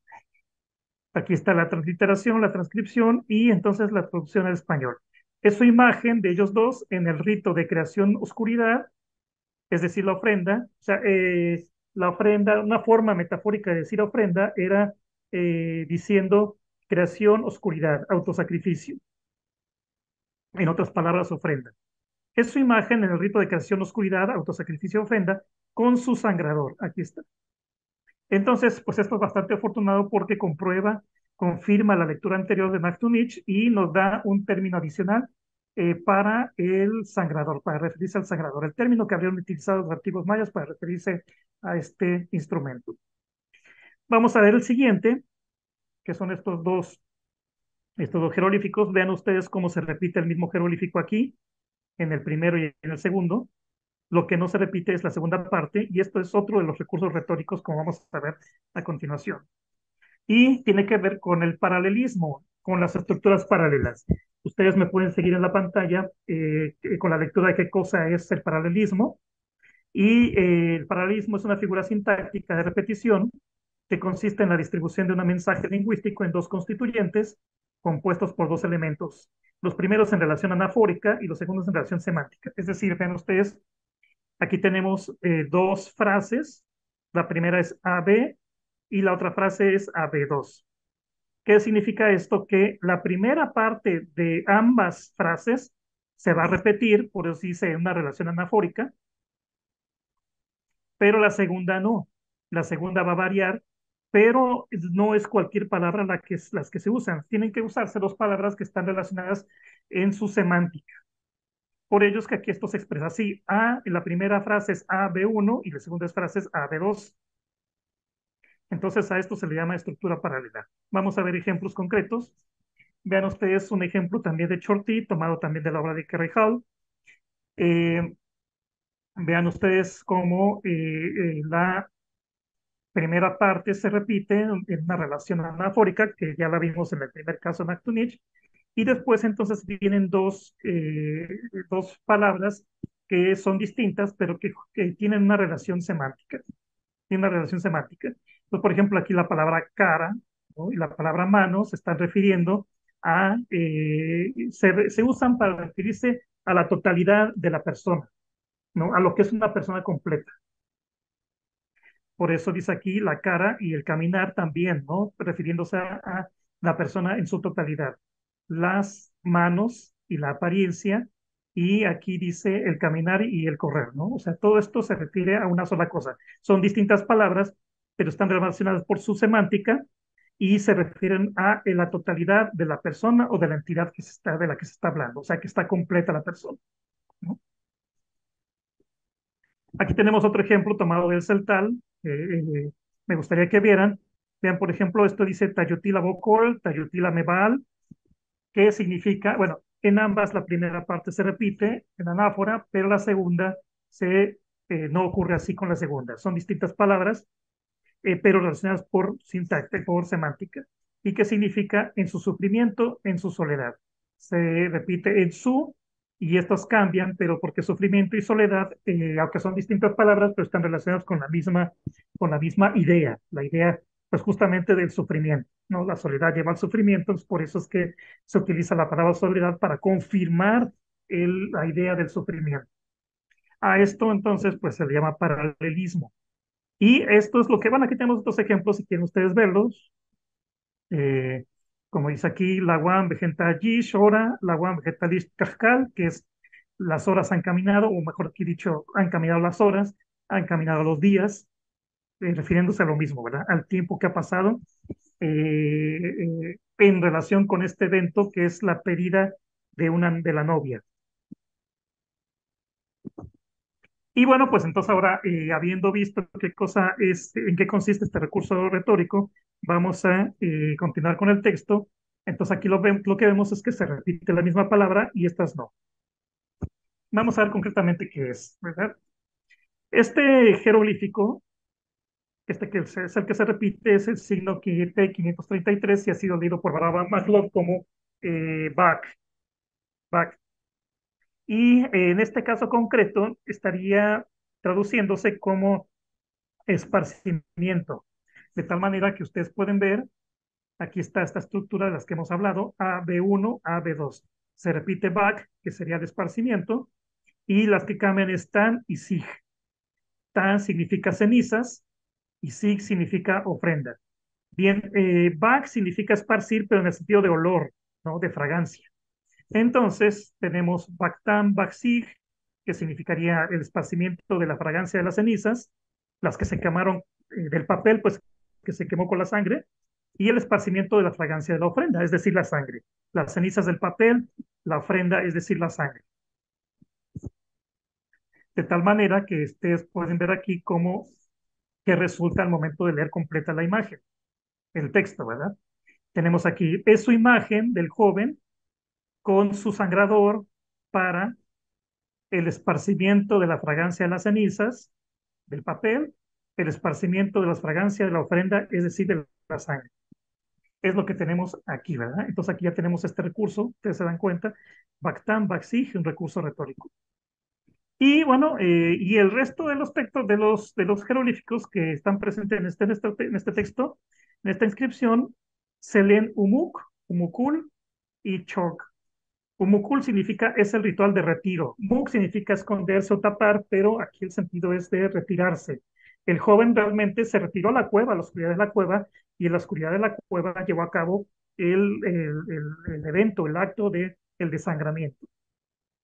Aquí está la transliteración, la transcripción y entonces la traducción al español. Es su imagen de ellos dos en el rito de creación oscuridad, es decir, la ofrenda. O sea, la ofrenda, una forma metafórica de decir ofrenda era diciendo creación, oscuridad, autosacrificio. En otras palabras, ofrenda. Es su imagen en el rito de creación, oscuridad, autosacrificio, ofrenda, con su sangrador. Aquí está. Entonces, pues esto es bastante afortunado porque confirma la lectura anterior de Naftunich y nos da un término adicional para el sangrador, para referirse al sangrador, el término que habrían utilizado los antiguos mayas para referirse a este instrumento. Vamos a ver el siguiente, que son estos dos jeroglíficos. Vean ustedes cómo se repite el mismo jeroglífico aquí, en el primero y en el segundo. Lo que no se repite es la segunda parte, y esto es otro de los recursos retóricos, como vamos a ver a continuación. Y tiene que ver con el paralelismo. con las estructuras paralelas. Ustedes me pueden seguir en la pantalla con la lectura de qué cosa es el paralelismo. Y el paralelismo es una figura sintáctica de repetición que consiste en la distribución de un mensaje lingüístico en dos constituyentes compuestos por dos elementos. Los primeros en relación anafórica y los segundos en relación semántica. Es decir, vean ustedes, aquí tenemos dos frases. La primera es AB y la otra frase es AB2. ¿Qué significa esto? Que la primera parte de ambas frases se va a repetir, por eso dice una relación anafórica, pero la segunda no. La segunda va a variar, pero no es cualquier palabra las que se usan. Tienen que usarse dos palabras que están relacionadas en su semántica. Por ello es que aquí esto se expresa así. A, en la primera frase es AB1 y la segunda frase es AB2. Entonces a esto se le llama estructura paralela. Vamos a ver ejemplos concretos. Vean ustedes un ejemplo también de Chorty, tomado también de la obra de Kerry Hall. Vean ustedes cómo la primera parte se repite en una relación anafórica, que ya la vimos en el primer caso en Actunich, y después entonces vienen dos palabras que son distintas, pero que tienen una relación semántica. Tienen una relación semántica. Entonces, por ejemplo, aquí la palabra cara, ¿no? Y la palabra mano se están refiriendo a, se usan para referirse a la totalidad de la persona, ¿no? A lo que es una persona completa. Por eso dice aquí la cara y el caminar también, ¿no? Refiriéndose a la persona en su totalidad. Las manos y la apariencia, y aquí dice el caminar y el correr, ¿no? O sea, todo esto se refiere a una sola cosa. Son distintas palabras, pero están relacionadas por su semántica y se refieren a la totalidad de la persona o de la entidad de la que se está hablando, o sea, que está completa la persona, ¿no? Aquí tenemos otro ejemplo tomado del Celtal. Me gustaría que vieran. Vean, por ejemplo, esto dice Tayutila Bokol, Tayutila Mebal, que significa, bueno, en ambas la primera parte se repite en anáfora, pero la segunda no ocurre así con la segunda. Son distintas palabras, pero relacionadas por sintaxis, por semántica. ¿Y qué significa en su sufrimiento, en su soledad? Se repite en su, y estas cambian, pero porque sufrimiento y soledad, aunque son distintas palabras, pero están relacionadas con la misma idea, la idea, pues justamente del sufrimiento, ¿no? La soledad lleva al sufrimiento, entonces por eso es que se utiliza la palabra soledad para confirmar la idea del sufrimiento. A esto entonces pues se le llama paralelismo. Y esto es lo que, bueno, aquí tenemos otros ejemplos si quieren ustedes verlos. Eh, Como dice aquí, la Guam Vegetalis Hora, la Guam Vegetalis Kajkal, que es las horas han caminado, o mejor aquí dicho, han caminado las horas, han caminado los días, refiriéndose a lo mismo, ¿verdad? Al tiempo que ha pasado en relación con este evento que es la pedida de la novia. Y bueno, pues entonces ahora, habiendo visto qué cosa es, en qué consiste este recurso retórico, vamos a continuar con el texto. Entonces aquí lo que vemos es que se repite la misma palabra y estas no. Vamos a ver concretamente qué es, ¿verdad? Este jeroglífico, que es el que se repite, es el signo T533 y ha sido leído por Barbara McLeod como back, back. Y en este caso concreto estaría traduciéndose como esparcimiento, de tal manera que ustedes pueden ver, aquí está esta estructura de las que hemos hablado, AB1, AB2. Se repite back, que sería de esparcimiento, y las que cambian es tan y sig. Tan significa cenizas y sig significa ofrenda. Bien, back significa esparcir, pero en el sentido de olor, ¿no? De fragancia. Entonces, tenemos Bactam, Baksig, que significaría el esparcimiento de la fragancia de las cenizas, las que se quemaron del papel, pues que se quemó con la sangre, y el esparcimiento de la fragancia de la ofrenda, es decir, la sangre. Las cenizas del papel, la ofrenda, es decir, la sangre. De tal manera que ustedes pueden ver aquí cómo que resulta al momento de leer completa la imagen, el texto, ¿verdad? Tenemos aquí, es su imagen del joven con su sangrador para el esparcimiento de la fragancia de las cenizas, del papel, el esparcimiento de la fragancia de la ofrenda, es decir, de la sangre. es lo que tenemos aquí, ¿verdad? Entonces aquí ya tenemos este recurso, ustedes se dan cuenta, Bactán, Baxig, un recurso retórico. Y bueno, y el resto de los textos, de los jeroglíficos que están presentes en este texto, en esta inscripción, se leen Umuk, Umukul y Chok. Umukul significa es el ritual de retiro. Muk significa esconderse o tapar, pero aquí el sentido es de retirarse. El joven realmente se retiró a la cueva, a la oscuridad de la cueva, y en la oscuridad de la cueva llevó a cabo el evento, el acto de el desangramiento.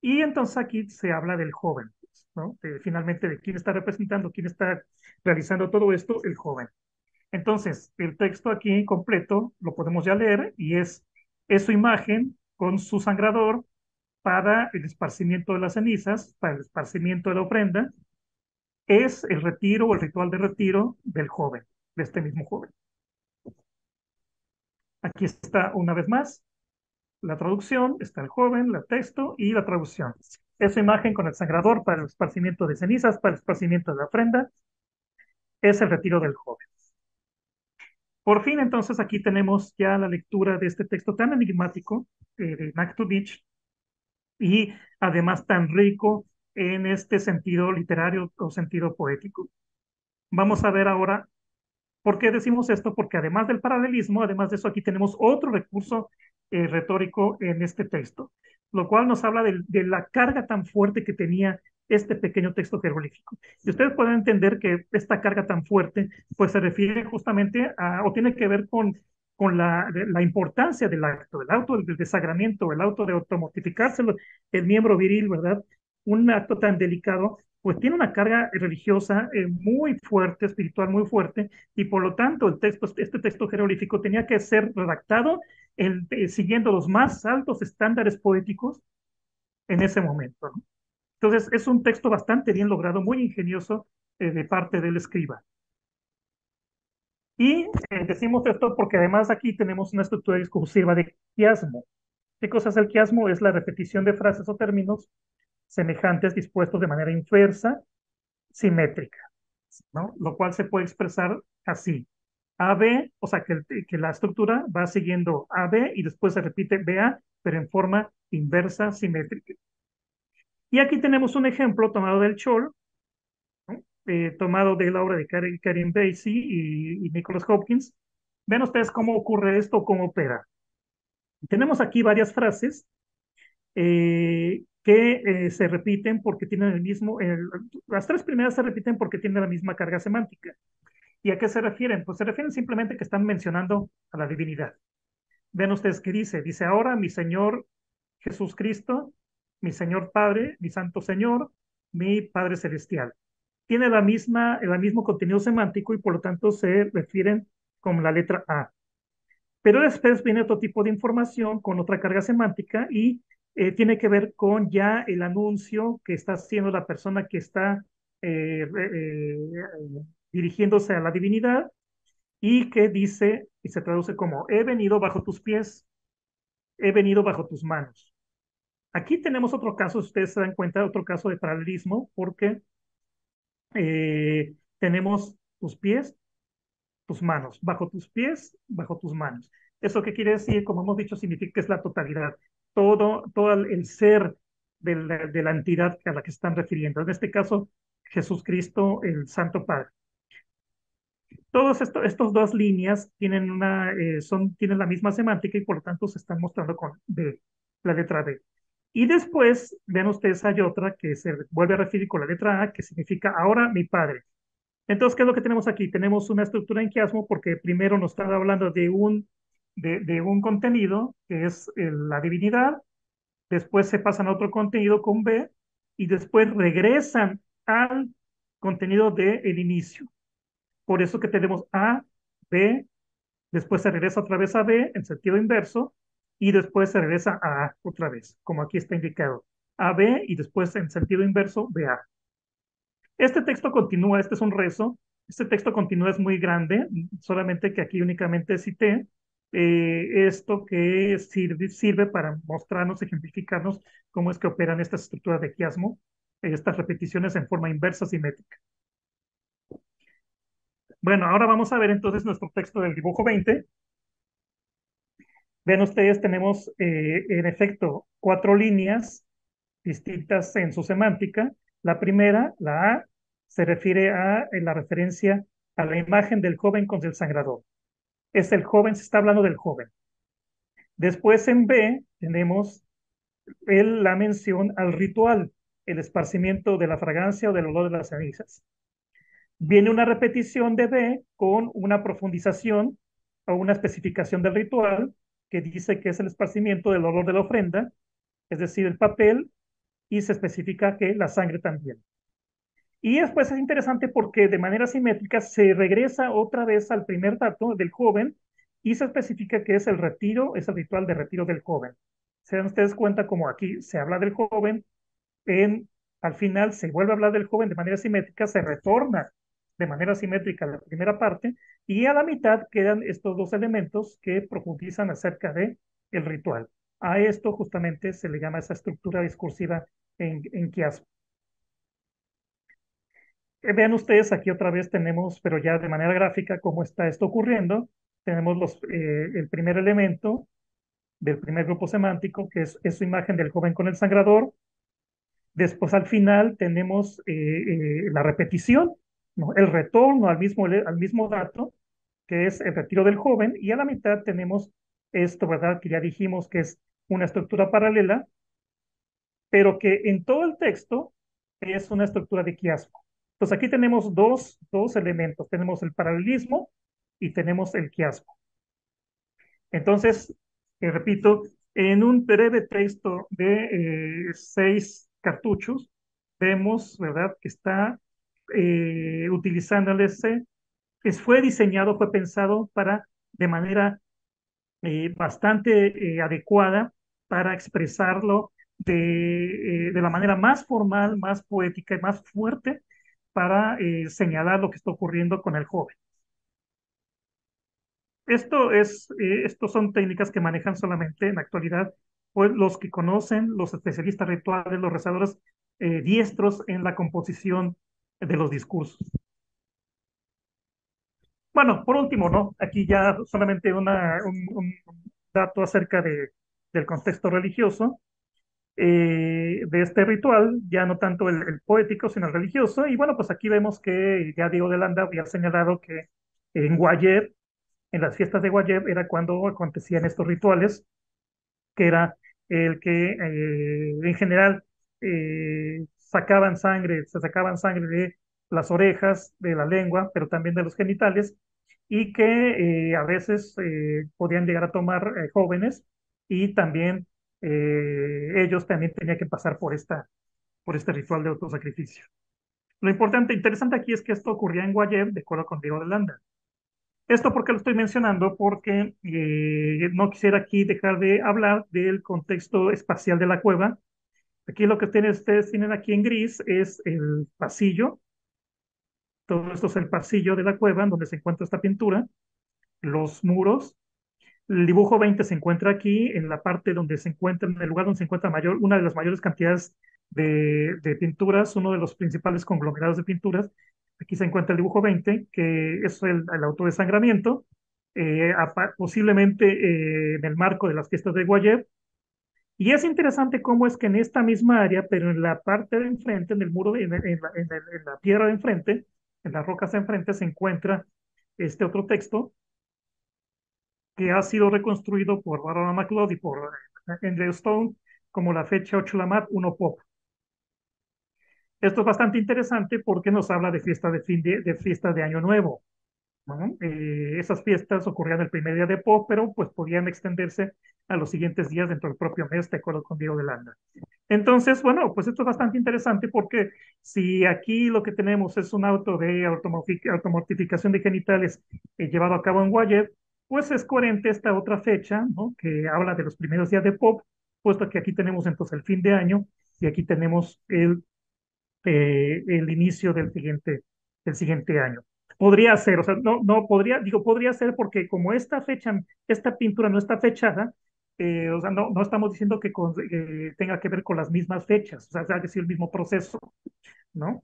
Y entonces aquí se habla del joven, ¿no? Finalmente, de quién está representando, quién está realizando todo esto, el joven. Entonces, el texto aquí completo lo podemos ya leer y es su imagen con su sangrador para el esparcimiento de las cenizas, para el esparcimiento de la ofrenda. Es el retiro o el ritual de retiro del joven, de este mismo joven. Aquí está una vez más la traducción, está el joven, el texto y la traducción. Esa imagen con el sangrador para el esparcimiento de cenizas, para el esparcimiento de la ofrenda, es el retiro del joven. Por fin, entonces, aquí tenemos ya la lectura de este texto tan enigmático de Nakhtudich y además tan rico en este sentido literario o sentido poético. Vamos a ver ahora por qué decimos esto, porque además del paralelismo, además de eso, aquí tenemos otro recurso retórico en este texto, lo cual nos habla de la carga tan fuerte que tenía este pequeño texto jeroglífico. Y ustedes pueden entender que esta carga tan fuerte, pues se refiere justamente a, o tiene que ver con la importancia del auto del desagramiento, el auto de automortificarse el miembro viril, ¿verdad? Un acto tan delicado, pues tiene una carga religiosa muy fuerte, espiritual muy fuerte, y por lo tanto este texto jeroglífico tenía que ser redactado siguiendo los más altos estándares poéticos en ese momento, ¿no? Entonces, es un texto bastante bien logrado, muy ingenioso de parte del escriba. Y decimos esto porque además aquí tenemos una estructura discursiva de quiasmo. ¿Qué cosa es el quiasmo? Es la repetición de frases o términos semejantes dispuestos de manera inversa, simétrica, ¿no? Lo cual se puede expresar así. AB, o sea, que la estructura va siguiendo AB y después se repite BA, pero en forma inversa, simétrica. Y aquí tenemos un ejemplo tomado del Chol, ¿no? Tomado de la obra de Karim Basie y Nicholas Hopkins. Ven ustedes cómo ocurre esto, cómo opera. Tenemos aquí varias frases que se repiten porque tienen las tres primeras se repiten porque tienen la misma carga semántica. ¿Y a qué se refieren? Pues se refieren simplemente que están mencionando a la divinidad. Ven ustedes qué dice. Dice ahora mi Señor Jesús Cristo, mi Señor Padre, mi Santo Señor, mi Padre Celestial. Tiene el mismo contenido semántico y por lo tanto se refieren con la letra A. Pero después viene otro tipo de información con otra carga semántica y tiene que ver con ya el anuncio que está haciendo la persona que está dirigiéndose a la divinidad y que dice y se traduce como he venido bajo tus pies, he venido bajo tus manos. Aquí tenemos otro caso, si ustedes se dan cuenta, otro caso de paralelismo, porque tenemos tus pies, tus manos, bajo tus pies, bajo tus manos. ¿Eso qué quiere decir? Como hemos dicho, significa que es la totalidad, todo el ser de la entidad a la que se están refiriendo. En este caso, Jesucristo, el Santo Padre. Todos estos dos líneas tienen la misma semántica y por lo tanto se están mostrando con D, la letra D. Y después, vean ustedes, hay otra que se vuelve a referir con la letra A, que significa ahora mi Padre. Entonces, ¿qué es lo que tenemos aquí? Tenemos una estructura en quiasmo porque primero nos está hablando de un contenido que es la divinidad, después se pasan a otro contenido con B y después regresan al contenido del inicio. Por eso que tenemos A, B, después se regresa otra vez a B en sentido inverso y después se regresa a A otra vez, como aquí está indicado. A, B y después en sentido inverso, B, A. Este texto continúa, este es un rezo, este texto continúa, es muy grande, solamente que aquí únicamente cité esto que sirve para mostrarnos, ejemplificarnos cómo es que operan estas estructuras de quiasmo, estas repeticiones en forma inversa simétrica. Bueno, ahora vamos a ver entonces nuestro texto del dibujo 20. Ven ustedes, tenemos en efecto 4 líneas distintas en su semántica. La primera, la A, se refiere a la referencia a la imagen del joven con el sangrador. Es el joven, se está hablando del joven. Después en B tenemos la mención al ritual, el esparcimiento de la fragancia o del olor de las cenizas. Viene una repetición de B con una profundización o una especificación del ritual que dice que es el esparcimiento del olor de la ofrenda, es decir, el papel, y se especifica que la sangre también. Y después es interesante porque de manera simétrica se regresa otra vez al primer dato del joven y se especifica que es el retiro, es el ritual de retiro del joven. Se dan ustedes cuenta como aquí se habla del joven, al final se vuelve a hablar del joven de manera simétrica, se retorna de manera simétrica a la primera parte y a la mitad quedan estos 2 elementos que profundizan acerca de el ritual. A esto justamente se le llama esa estructura discursiva en quiasmo. Vean ustedes, aquí otra vez tenemos, pero ya de manera gráfica, cómo está esto ocurriendo. Tenemos el primer elemento del primer grupo semántico, que es su imagen del joven con el sangrador. Después, al final, tenemos la repetición, ¿no? El retorno al mismo dato, que es el retiro del joven. Y a la mitad tenemos esto, ¿verdad? Que ya dijimos que es una estructura paralela, pero que en todo el texto es una estructura de quiasmo. Entonces aquí tenemos dos elementos, tenemos el paralelismo y tenemos el quiasmo. Entonces, repito, en un breve texto de 6 cartuchos, vemos, ¿verdad?, que está utilizando fue diseñado, fue pensado para, de manera bastante adecuada para expresarlo de la manera más formal, más poética y más fuerte para señalar lo que está ocurriendo con el joven. Estos son técnicas que manejan solamente en la actualidad pues, los que conocen, los especialistas rituales, los rezadores diestros en la composición de los discursos. Bueno, por último, ¿no? Aquí ya solamente un dato acerca del contexto religioso de este ritual, ya no tanto el poético, sino el religioso. Y bueno, pues aquí vemos que ya Diego de Landa había señalado que en Guayeb, en las fiestas de Guayeb, era cuando acontecían estos rituales, que era el que en general se sacaban sangre de las orejas, de la lengua, pero también de los genitales, y que a veces podían llegar a tomar jóvenes y también ellos también tenían que pasar por este ritual de autosacrificio. Lo interesante aquí es que esto ocurría en Guayeb, de acuerdo con Diego de Landa. Esto porque lo estoy mencionando, porque no quisiera aquí dejar de hablar del contexto espacial de la cueva. Aquí lo que ustedes tienen aquí en gris es el pasillo. Todo esto es el pasillo de la cueva en donde se encuentra esta pintura, los muros. El dibujo 20 se encuentra aquí en la parte donde se encuentra, en el lugar donde se encuentra una de las mayores cantidades de pinturas, uno de los principales conglomerados de pinturas. Aquí se encuentra el dibujo 20, que es el autodesangramiento, posiblemente en el marco de las fiestas de Guayeb. Y es interesante cómo es que en esta misma área, pero en la parte de enfrente, en el muro, en la piedra de enfrente, en las rocas de enfrente, se encuentra este otro texto que ha sido reconstruido por Barbara McLeod y por Andrew Stone como la fecha 8 Lamat 1 Pop. Esto es bastante interesante porque nos habla de fiesta de fiesta de Año Nuevo, ¿no? Esas fiestas ocurrían el primer día de Pop, pero pues podían extenderse a los siguientes días dentro del propio mes, de acuerdo con Diego de Landa. Entonces, bueno, pues esto es bastante interesante porque si aquí lo que tenemos es un auto de automortificación de genitales llevado a cabo en Guayeb, pues es coherente esta otra fecha, ¿no?, que habla de los primeros días de Pop, puesto que aquí tenemos entonces el fin de año y aquí tenemos el inicio del siguiente año. Podría ser, o sea, no podría, digo, podría ser porque como esta pintura no está fechada, O sea, no estamos diciendo que tenga que ver con las mismas fechas, o sea, sea que sea el mismo proceso, ¿no?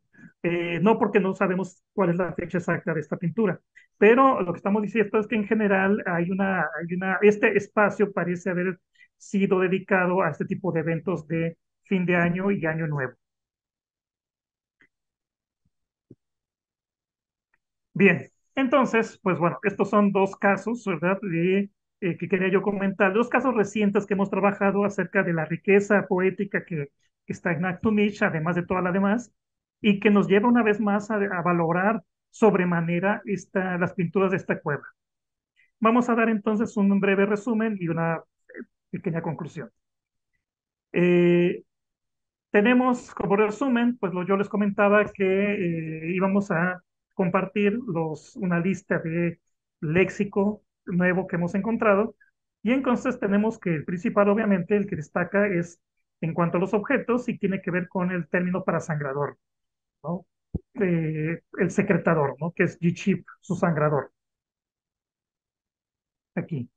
No porque no sabemos cuál es la fecha exacta de esta pintura, pero lo que estamos diciendo es que en general este espacio parece haber sido dedicado a este tipo de eventos de fin de año y año nuevo. Bien, entonces, pues bueno, estos son dos casos, ¿verdad? Que quería yo comentar, dos casos recientes que hemos trabajado acerca de la riqueza poética que está en Actunich, además de toda la demás, y que nos lleva una vez más a valorar sobremanera las pinturas de esta cueva. Vamos a dar entonces un breve resumen y una pequeña conclusión. Eh, Tenemos como resumen, pues yo les comentaba que íbamos a compartir una lista de léxico nuevo que hemos encontrado y entonces tenemos que el principal, obviamente, el que destaca es en cuanto a los objetos y tiene que ver con el término para sangrador, ¿no? El secretador, ¿no? Que es Yichip, su sangrador. Aquí.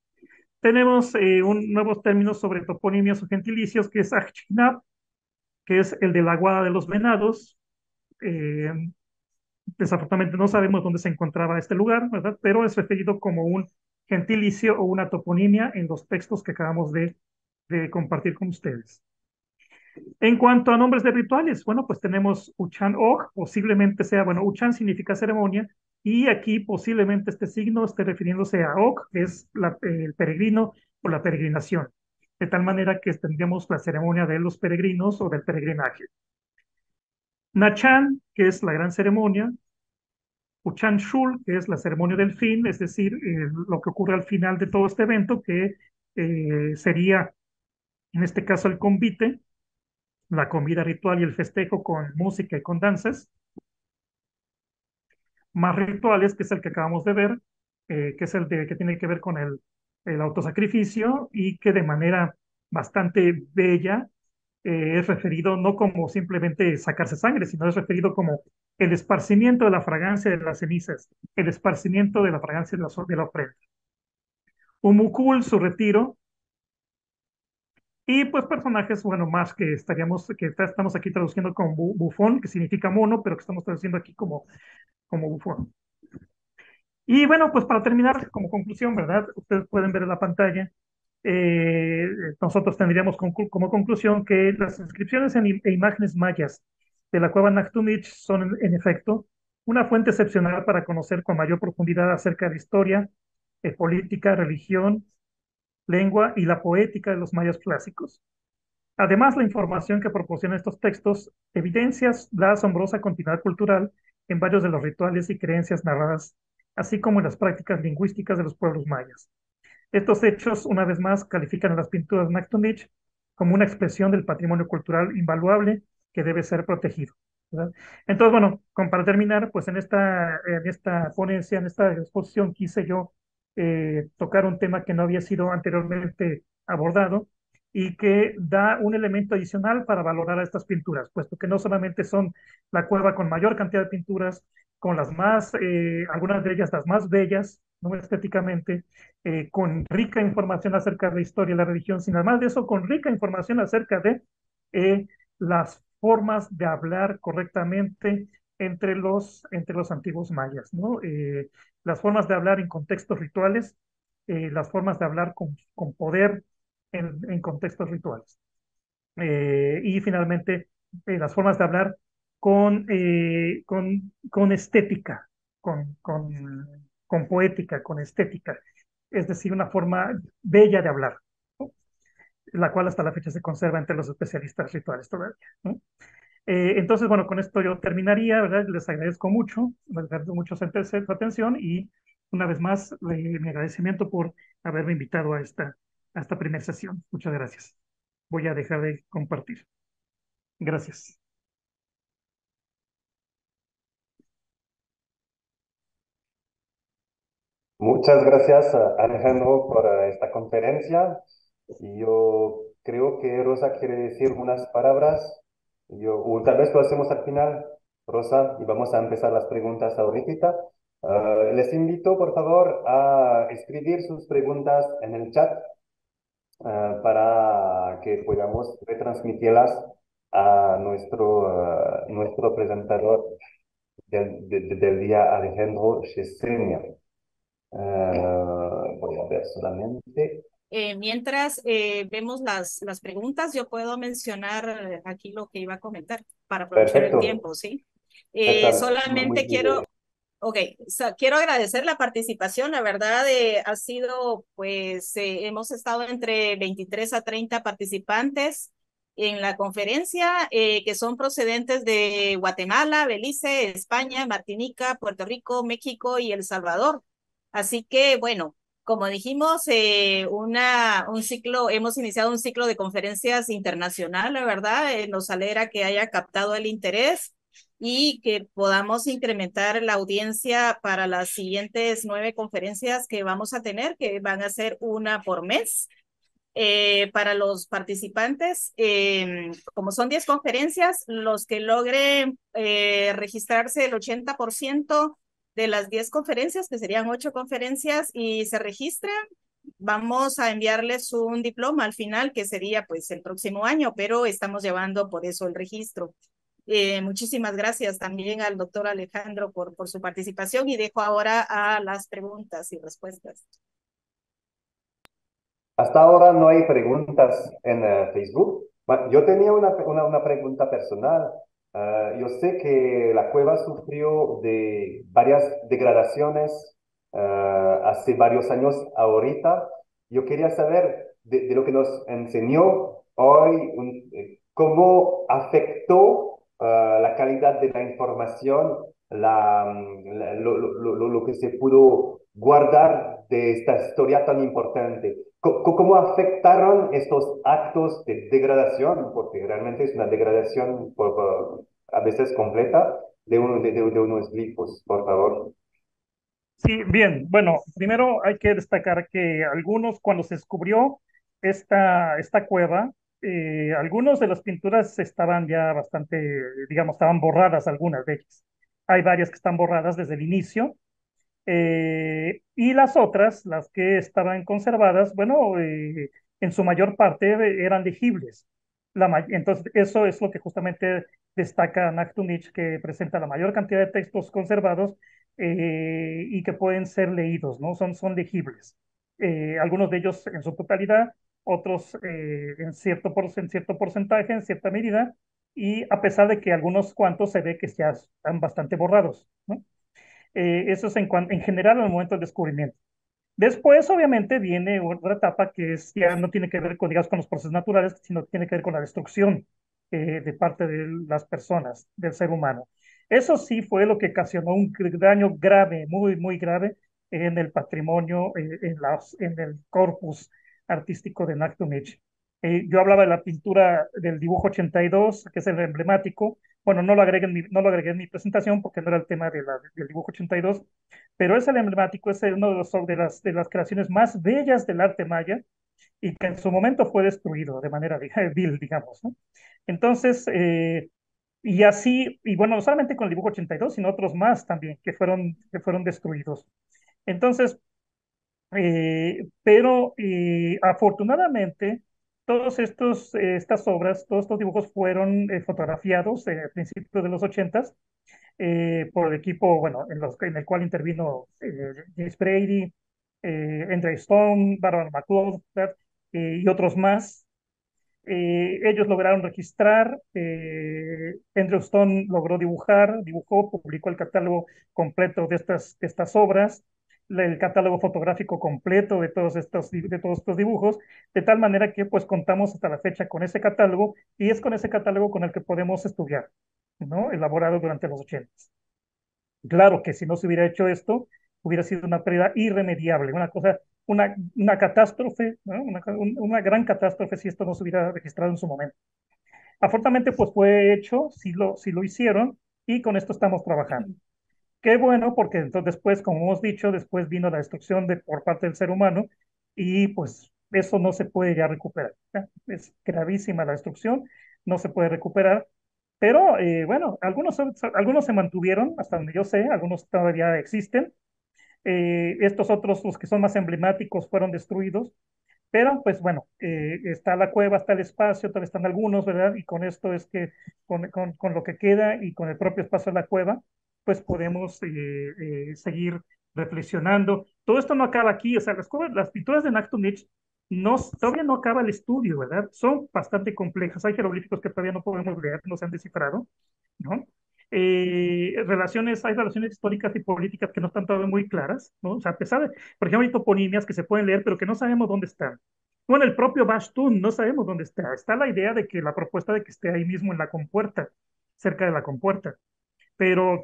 Tenemos un nuevos términos sobre toponimias o gentilicios que es Ajchinab, que es el de la Aguada de los Venados. Eh, Desafortunadamente no sabemos dónde se encontraba este lugar, ¿verdad? Pero es referido como un gentilicio o una toponimia en los textos que acabamos de compartir con ustedes. En cuanto a nombres de rituales, bueno, pues tenemos Uchan Og, posiblemente sea, bueno, Uchan significa ceremonia, y aquí posiblemente este signo esté refiriéndose a Og, que es el peregrino o la peregrinación, de tal manera que tendríamos la ceremonia de los peregrinos o del peregrinaje. Nachan, que es la gran ceremonia, Uchan Shul, que es la ceremonia del fin, es decir, lo que ocurre al final de todo este evento, que sería, en este caso, el convite, la comida ritual y el festejo con música y con danzas. Más rituales, que es el que acabamos de ver, que es que tiene que ver con el autosacrificio y que de manera bastante bella es referido no como simplemente sacarse sangre, sino es referido como el esparcimiento de la fragancia de las cenizas, el esparcimiento de la fragancia de la ofrenda. Umukul, su retiro, y pues personajes, bueno, más que estamos aquí traduciendo como bufón, que significa mono, pero que estamos traduciendo aquí como bufón. Y bueno, pues para terminar, como conclusión, ¿verdad? Ustedes pueden ver en la pantalla, nosotros tendríamos como conclusión que las inscripciones e imágenes mayas de la cueva Naktumich son, en efecto, una fuente excepcional para conocer con mayor profundidad acerca de historia, política, religión, lengua y la poética de los mayas clásicos. Además, la información que proporciona estos textos evidencias la asombrosa continuidad cultural en varios de los rituales y creencias narradas, así como en las prácticas lingüísticas de los pueblos mayas. Estos hechos, una vez más, califican a las pinturas de Naktumich como una expresión del patrimonio cultural invaluable que debe ser protegido, ¿verdad? Entonces, bueno, para terminar, pues en esta ponencia, en esta exposición, quise yo tocar un tema que no había sido anteriormente abordado y que da un elemento adicional para valorar a estas pinturas, puesto que no solamente son la cueva con mayor cantidad de pinturas, con algunas de ellas las más bellas, no estéticamente, con rica información acerca de la historia y la religión, sino además de eso, con rica información acerca de las formas de hablar correctamente entre los antiguos mayas, ¿no? Las formas de hablar en contextos rituales, las formas de hablar con poder en contextos rituales. Y finalmente, las formas de hablar con estética, con poética, con estética, es decir, una forma bella de hablar, ¿no? La cual hasta la fecha se conserva entre los especialistas rituales todavía, ¿no? Entonces, bueno, con esto yo terminaría, ¿verdad? Les agradezco mucho, les agradezco mucho su atención y una vez más mi agradecimiento por haberme invitado a esta primera sesión. Muchas gracias. Voy a dejar de compartir. Gracias. Muchas gracias, Alejandro, por esta conferencia. Y yo creo que Rosa quiere decir unas palabras. O tal vez lo hacemos al final, Rosa, y vamos a empezar las preguntas ahorita. Les invito, por favor, a escribir sus preguntas en el chat. para que podamos retransmitirlas a nuestro presentador del día, Alejandro Chesenia. Voy a ver solamente. Mientras vemos las preguntas, yo puedo mencionar aquí lo que iba a comentar para aprovechar el Perfecto. tiempo, ¿sí? Está Solamente muy bien. ok, quiero agradecer la participación, la verdad ha sido, pues hemos estado entre 23 a 30 participantes en la conferencia, que son procedentes de Guatemala, Belice, España, Martinica, Puerto Rico, México y El Salvador. Así que, bueno, como dijimos, un ciclo, hemos iniciado un ciclo de conferencias internacional, la verdad, nos alegra que haya captado el interés y que podamos incrementar la audiencia para las siguientes 9 conferencias que vamos a tener, que van a ser una por mes. Para los participantes, como son 10 conferencias, los que logren registrarse el 80% de las 10 conferencias, que serían 8 conferencias, y se registran, vamos a enviarles un diploma al final, que sería pues el próximo año, pero estamos llevando por eso el registro. Muchísimas gracias también al doctor Alejandro por su participación, y dejo ahora a las preguntas y respuestas. Hasta ahora no hay preguntas en Facebook. Yo tenía una pregunta personal. Yo sé que la cueva sufrió de varias degradaciones hace varios años ahorita. Yo quería saber de lo que nos enseñó hoy, cómo afectó la calidad de la información, lo que se pudo guardar de esta historia tan importante. ¿Cómo afectaron estos actos de degradación? Porque realmente es una degradación a veces completa de unos glifos, por favor. Sí, bien. Bueno, primero hay que destacar que algunos, cuando se descubrió esta cueva, algunos de las pinturas estaban ya bastante, digamos, estaban borradas, algunas de ellas. Hay varias que están borradas desde el inicio, y las otras, las que estaban conservadas, bueno, en su mayor parte eran legibles. Entonces, eso es lo que justamente destaca Nachtunich, que presenta la mayor cantidad de textos conservados, y que pueden ser leídos, ¿no? Son legibles. Algunos de ellos en su totalidad, otros en cierto porcentaje, en cierta medida, y a pesar de que algunos cuantos se ve que ya están bastante borrados, ¿no? Eso es en general al momento del descubrimiento. Después, obviamente, viene otra etapa que ya no tiene que ver con, digamos, con los procesos naturales, sino tiene que ver con la destrucción de parte de las personas, del ser humano. Eso sí fue lo que ocasionó un daño grave, muy, muy grave, en el patrimonio, en el corpus artístico de Nachtunich. Yo hablaba de la pintura del dibujo 82, que es el emblemático. Bueno, no lo agregué en mi presentación porque no era el tema del dibujo 82, pero es el emblemático, es uno de las creaciones más bellas del arte maya, y que en su momento fue destruido de manera vil, digamos, ¿no? Entonces, y así, y bueno, no solamente con el dibujo 82, sino otros más también que fueron destruidos. Entonces, pero afortunadamente, estas obras, todos estos dibujos fueron fotografiados a principios de los 80 por el equipo, bueno, en el cual intervino James Brady, Andre Stone, Barbara McLeod, y otros más. Ellos lograron registrar, Andrew Stone logró dibujó, publicó el catálogo completo de estas obras, el catálogo fotográfico completo de todos estos dibujos, de tal manera que pues contamos hasta la fecha con ese catálogo, y es con ese catálogo con el que podemos estudiar, ¿no? Elaborado durante los 80. Claro que si no se hubiera hecho esto, hubiera sido una pérdida irremediable, una catástrofe, ¿no? Una gran catástrofe si esto no se hubiera registrado en su momento. Afortunadamente, pues fue hecho, sí lo hicieron, y con esto estamos trabajando. Qué bueno, porque entonces después, como hemos dicho, después vino la destrucción por parte del ser humano, y pues eso no se puede ya recuperar, ¿eh? Es gravísima la destrucción, no se puede recuperar, pero bueno, algunos se mantuvieron, hasta donde yo sé, algunos todavía existen. Estos otros, los que son más emblemáticos, fueron destruidos, Pero pues bueno, está la cueva, está el espacio, todavía están algunos, ¿verdad? Y con esto es que, con lo que queda y con el propio espacio de la cueva, pues podemos seguir reflexionando. Todo esto no acaba aquí, o sea, las pinturas de Nachtunich no, todavía no acaba el estudio, ¿verdad? Son bastante complejas, hay jeroglíficos que todavía no podemos leer, no se han descifrado, ¿no? Hay relaciones históricas y políticas que no están todavía muy claras, ¿no? O sea, a pesar de, por ejemplo, hay toponimias que se pueden leer, pero que no sabemos dónde están. Bueno, el propio Bashtun no sabemos dónde está. Está la idea de que la propuesta de que esté ahí mismo en la compuerta, cerca de la compuerta, pero,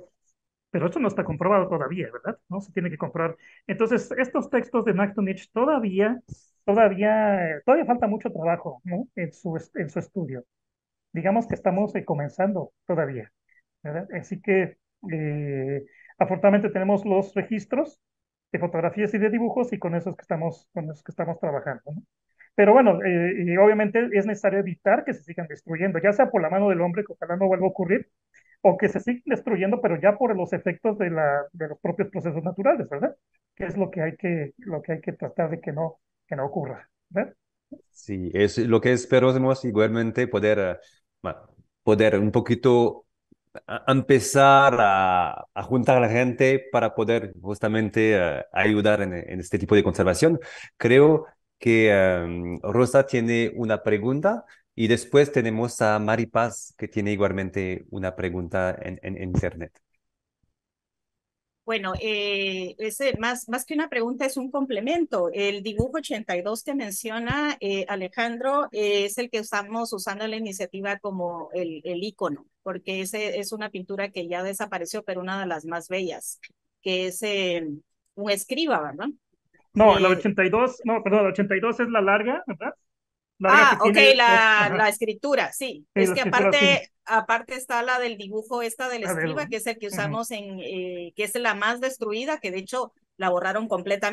pero esto no está comprobado todavía, ¿verdad? ¿No? Se tiene que comprobar. Entonces, estos textos de Nachtunich todavía falta mucho trabajo, ¿no? En su estudio. Digamos que estamos comenzando todavía, ¿verdad? Así que afortunadamente tenemos los registros de fotografías y de dibujos y con esos que estamos trabajando, ¿no? Pero bueno, y obviamente es necesario evitar que se sigan destruyendo, ya sea por la mano del hombre, que ojalá no vuelva a ocurrir, o que se sigan destruyendo, pero ya por los efectos de los propios procesos naturales, ¿verdad? Que es lo que hay que tratar de que no ocurra, ¿verdad? Sí, es lo que esperamos igualmente poder, poder un poquito empezar a juntar a la gente para poder justamente ayudar en este tipo de conservación. Creo que Rosa tiene una pregunta y después tenemos a Maripaz que tiene igualmente una pregunta en internet. Bueno, ese más que una pregunta es un complemento. El dibujo 82 que menciona Alejandro es el que estamos usando en la iniciativa como el ícono, porque ese es una pintura que ya desapareció, pero una de las más bellas, que es un escriba, ¿verdad? No, la Eh, 82, no, perdón, la 82 es la larga, ¿verdad? Larga que Ok, tiene dos, la ajá, escritura, sí. sí, Es la que escritura sí, aparte está la del dibujo, esta del a ver, escriba, que es el que ujú, usamos que es la más destruida, que de hecho la borraron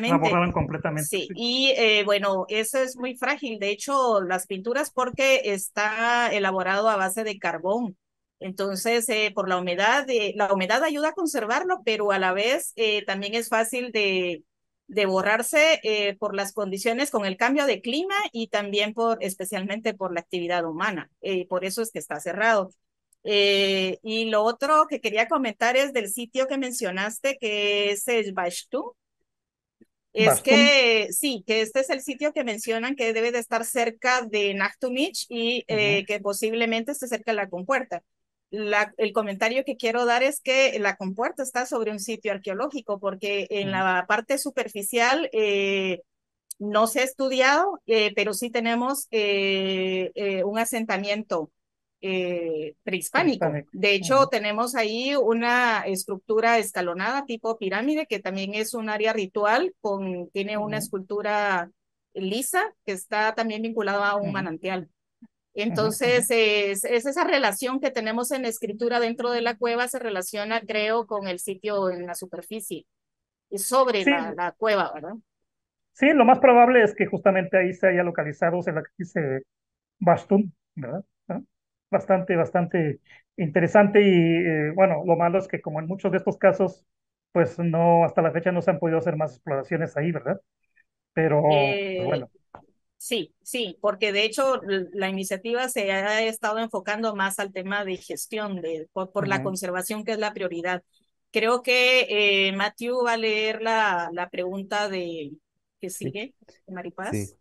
la completamente. borraron completamente, Sí, sí. y bueno, eso es muy frágil. De hecho, las pinturas porque está elaborado a base de carbón. Entonces, por la humedad ayuda a conservarlo, pero a la vez también es fácil de borrarse por las condiciones con el cambio de clima y también especialmente por la actividad humana. Por eso es que está cerrado. Y lo otro que quería comentar es del sitio que mencionaste, que es el Bashtu. Es Bastón, que sí, que este es el sitio que mencionan que debe de estar cerca de Nachtumich y ujú, que posiblemente esté cerca de la compuerta. El comentario que quiero dar es que la compuerta está sobre un sitio arqueológico porque en ujú, la parte superficial no se ha estudiado, pero sí tenemos un asentamiento prehispánico. prehispánico, De hecho, ujú, tenemos ahí una estructura escalonada tipo pirámide, que también es un área ritual, tiene una ujú, escultura lisa que está también vinculada a un ujú, manantial. ujú, ujú. Entonces, es esa relación que tenemos en la escritura dentro de la cueva, se relaciona, creo, con el sitio en la superficie, sobre Sí, la cueva, ¿verdad? sí, lo más probable es que justamente ahí se haya localizado, se la que dice Bastón, ¿verdad? ¿Ah? Bastante interesante y bueno, lo malo es que como en muchos de estos casos, pues no, hasta la fecha no se han podido hacer más exploraciones ahí, ¿verdad? Pero, pues Eh, bueno. Sí, sí, porque de hecho la iniciativa se ha estado enfocando más al tema de gestión, por la Ujú. conservación, que es la prioridad. Creo que Matthew va a leer la pregunta que Sí, sigue, de sí. Maripaz.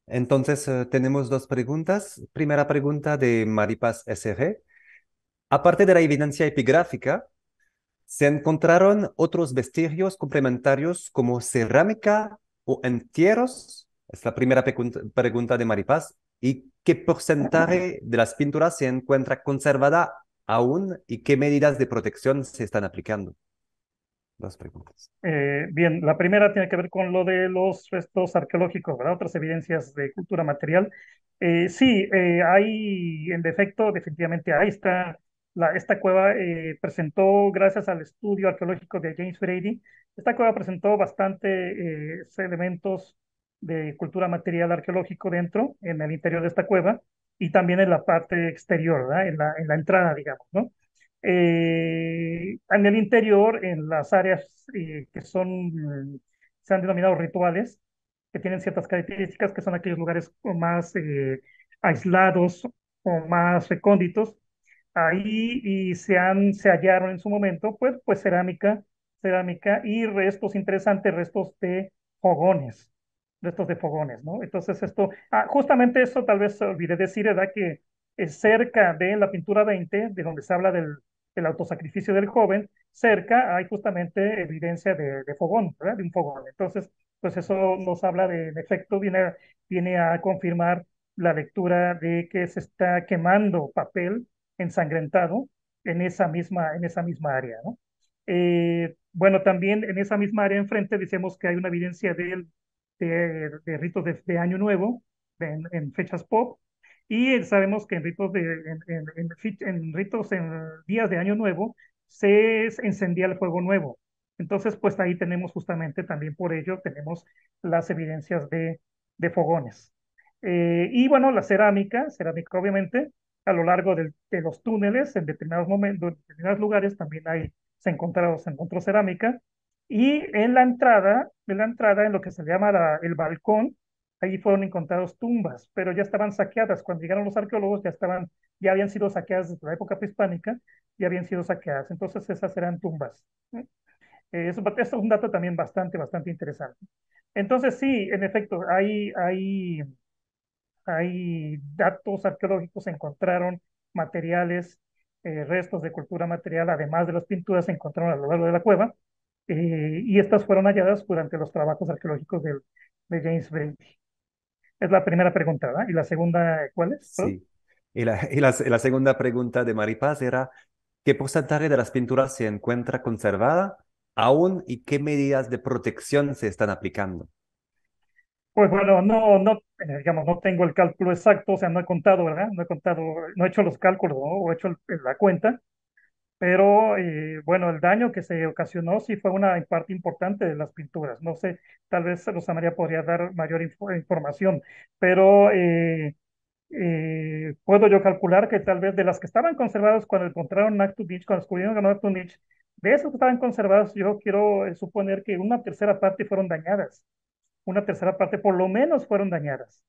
Entonces, tenemos dos preguntas. Primera pregunta de Maripaz SG. Aparte de la evidencia epigráfica, ¿se encontraron otros vestigios complementarios como cerámica o entierros? Es la primera pregunta de Maripaz. ¿Y qué porcentaje de las pinturas se encuentra conservada aún y qué medidas de protección se están aplicando? Dos preguntas. Bien, la primera tiene que ver con lo de los restos arqueológicos, ¿verdad? Otras evidencias de cultura material. Sí, hay, en defecto, definitivamente ahí está. Esta cueva presentó, gracias al estudio arqueológico de James Brady, esta cueva presentó bastante elementos de cultura material arqueológico dentro, en el interior de esta cueva, y también en la parte exterior, ¿verdad? En la entrada, digamos, ¿no? En el interior, en las áreas que son, se han denominado rituales, que tienen ciertas características, que son aquellos lugares más aislados o más recónditos. Ahí se hallaron en su momento, pues cerámica y restos interesantes, restos de fogones, ¿no? Entonces justamente eso tal vez olvidé decir, ¿verdad? Que cerca de la pintura 20, de donde se habla del autosacrificio del joven, cerca hay justamente evidencia de fogón, ¿verdad? De un fogón. Entonces, pues eso nos habla en efecto, viene a confirmar la lectura de que se está quemando papel ensangrentado en esa misma área, ¿no? Bueno, también en esa misma área enfrente decimos que hay una evidencia de ritos de Año Nuevo, en fechas pop, y sabemos que en ritos en días de Año Nuevo se encendía el fuego nuevo. Entonces, pues ahí tenemos justamente también por ello, tenemos las evidencias de fogones. Y bueno, la cerámica obviamente, a lo largo de los túneles, en determinados momentos, en determinados lugares también se encontró cerámica. Y en lo que se llama el balcón, ahí fueron encontradas tumbas, pero ya estaban saqueadas. Cuando llegaron los arqueólogos ya habían sido saqueadas desde la época prehispánica, ya habían sido saqueadas. Entonces esas eran tumbas. Eso es un dato también bastante interesante. Entonces sí, en efecto, hay datos arqueológicos, se encontraron materiales, restos de cultura material, además de las pinturas, se encontraron a lo largo de la cueva, y estas fueron halladas durante los trabajos arqueológicos de James Brady. Es la primera pregunta, ¿verdad? ¿Y la segunda cuál es? ¿Perdón? Sí. Y la segunda pregunta de Maripaz era, ¿qué porcentaje de las pinturas se encuentra conservada aún y qué medidas de protección se están aplicando? Pues bueno, digamos, no tengo el cálculo exacto, o sea, no he contado, ¿verdad? No he hecho los cálculos, ¿no? O he hecho la cuenta, pero bueno, el daño que se ocasionó sí fue una parte importante de las pinturas. No sé, tal vez Rosa María podría dar mayor información, pero puedo yo calcular que tal vez de las que estaban conservadas cuando encontraron Actu Beach, cuando descubrieron Actu Beach, de esas que estaban conservadas, yo quiero suponer que una tercera parte fueron dañadas. Una tercera parte por lo menos fueron dañadas.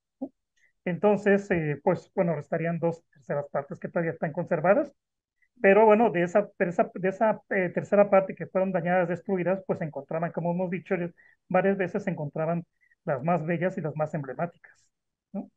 Entonces, pues bueno, restarían dos terceras partes que todavía están conservadas, pero bueno, de esa tercera parte que fueron dañadas, destruidas, pues se encontraban, como hemos dicho varias veces, se encontraban las más bellas y las más emblemáticas, ¿no?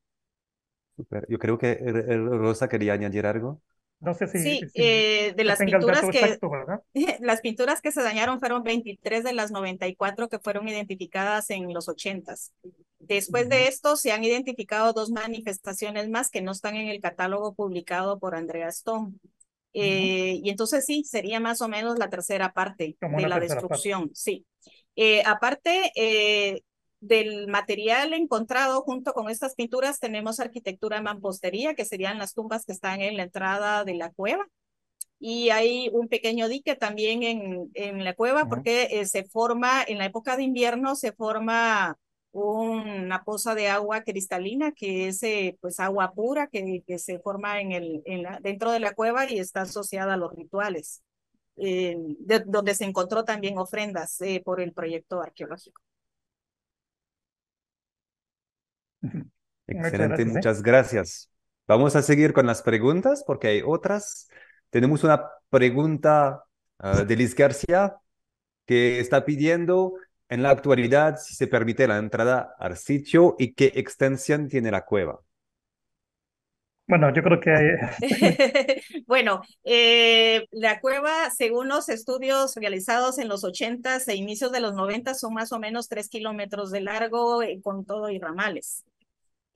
Súper. Yo creo que Rosa quería añadir algo. No sé Sí, si de se las tenga el dato pinturas que, exacto, ¿verdad? las pinturas que se dañaron fueron 23 de las 94 que fueron identificadas en los 80s. Después de esto se han identificado dos manifestaciones más que no están en el catálogo publicado por Andrea Stone. Y entonces sí, sería más o menos la tercera parte Como de una la tercera parte. destrucción, sí. Aparte del material encontrado junto con estas pinturas, tenemos arquitectura de mampostería, que serían las tumbas que están en la entrada de la cueva. Y hay un pequeño dique también en la cueva porque se forma, en la época de invierno, se forma una poza de agua cristalina que es pues agua pura que se forma dentro de la cueva y está asociada a los rituales, donde se encontró también ofrendas por el proyecto arqueológico. Muchas Excelente, gracias, ¿eh? muchas gracias. Vamos a seguir con las preguntas porque hay otras. Tenemos una pregunta de Liz García que está pidiendo en la actualidad si se permite la entrada al sitio y qué extensión tiene la cueva. Bueno, yo creo que Bueno, la cueva, según los estudios realizados en los 80s e inicios de los 90, son más o menos 3 kilómetros de largo con todo y ramales.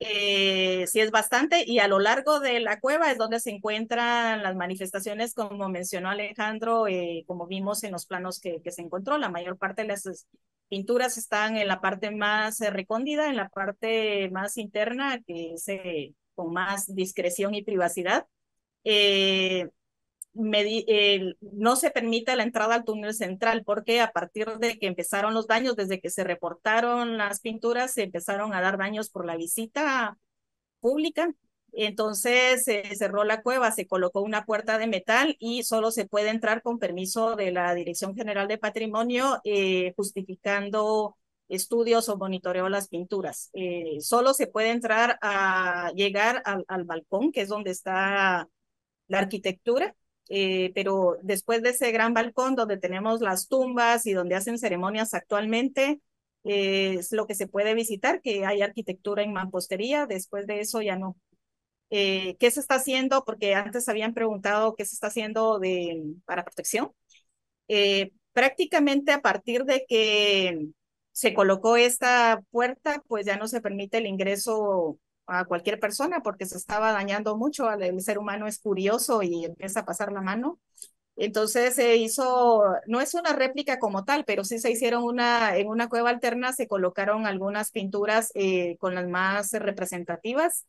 Sí es bastante, y a lo largo de la cueva es donde se encuentran las manifestaciones, como mencionó Alejandro, como vimos en los planos que se encontró. La mayor parte de las pinturas están en la parte más recóndita, en la parte más interna, que es con más discreción y privacidad. Eh, no se permite la entrada al túnel central porque a partir de que empezaron los daños, desde que se reportaron las pinturas, se empezaron a dar daños por la visita pública. Entonces se cerró la cueva, se colocó una puerta de metal y solo se puede entrar con permiso de la Dirección General de Patrimonio, justificando estudios o monitoreó las pinturas. Solo se puede entrar a llegar al balcón, que es donde está la arquitectura, pero después de ese gran balcón donde tenemos las tumbas y donde hacen ceremonias actualmente, es lo que se puede visitar, que hay arquitectura en mampostería. Después de eso ya no. ¿Qué se está haciendo? Porque antes habían preguntado qué se está haciendo para protección. Prácticamente a partir de que se colocó esta puerta, pues ya no se permite el ingreso a cualquier persona porque se estaba dañando mucho. El ser humano es curioso y empieza a pasar la mano. Entonces se hizo, no es una réplica como tal, pero sí se hicieron en una cueva alterna, se colocaron algunas pinturas con las más representativas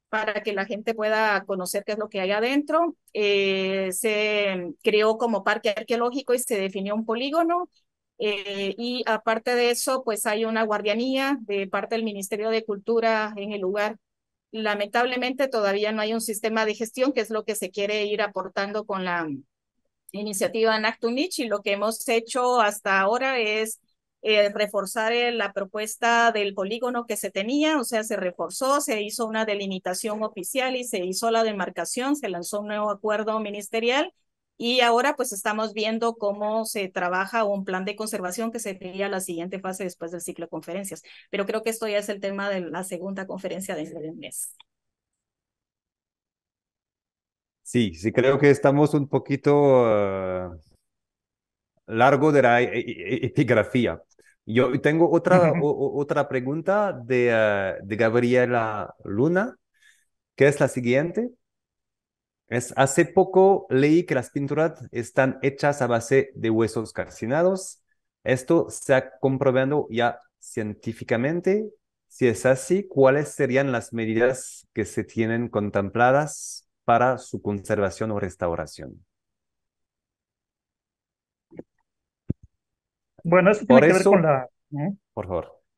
para que la gente pueda conocer qué es lo que hay adentro. Se creó como parque arqueológico y se definió un polígono. Y aparte de eso, pues hay una guardianía de parte del Ministerio de Cultura en el lugar. Lamentablemente todavía no hay un sistema de gestión, que es lo que se quiere ir aportando con la iniciativa Nactunich, y lo que hemos hecho hasta ahora es reforzar la propuesta del polígono que se tenía, o sea, se reforzó, se hizo una delimitación oficial y se hizo la demarcación, se lanzó un nuevo acuerdo ministerial y ahora pues estamos viendo cómo se trabaja un plan de conservación que sería la siguiente fase después del ciclo de conferencias. Pero creo que esto ya es el tema de la segunda conferencia dentro de un mes. Sí, sí, creo que estamos un poquito largo de la epigrafía. Yo tengo otra pregunta de Gabriela Luna, que es la siguiente. Hace poco leí que las pinturas están hechas a base de huesos calcinados. Esto se ha comprobado ya científicamente. Si es así, ¿cuáles serían las medidas que se tienen contempladas para su conservación o restauración? Bueno, eso tiene Por que ver con eso, la... ¿eh? por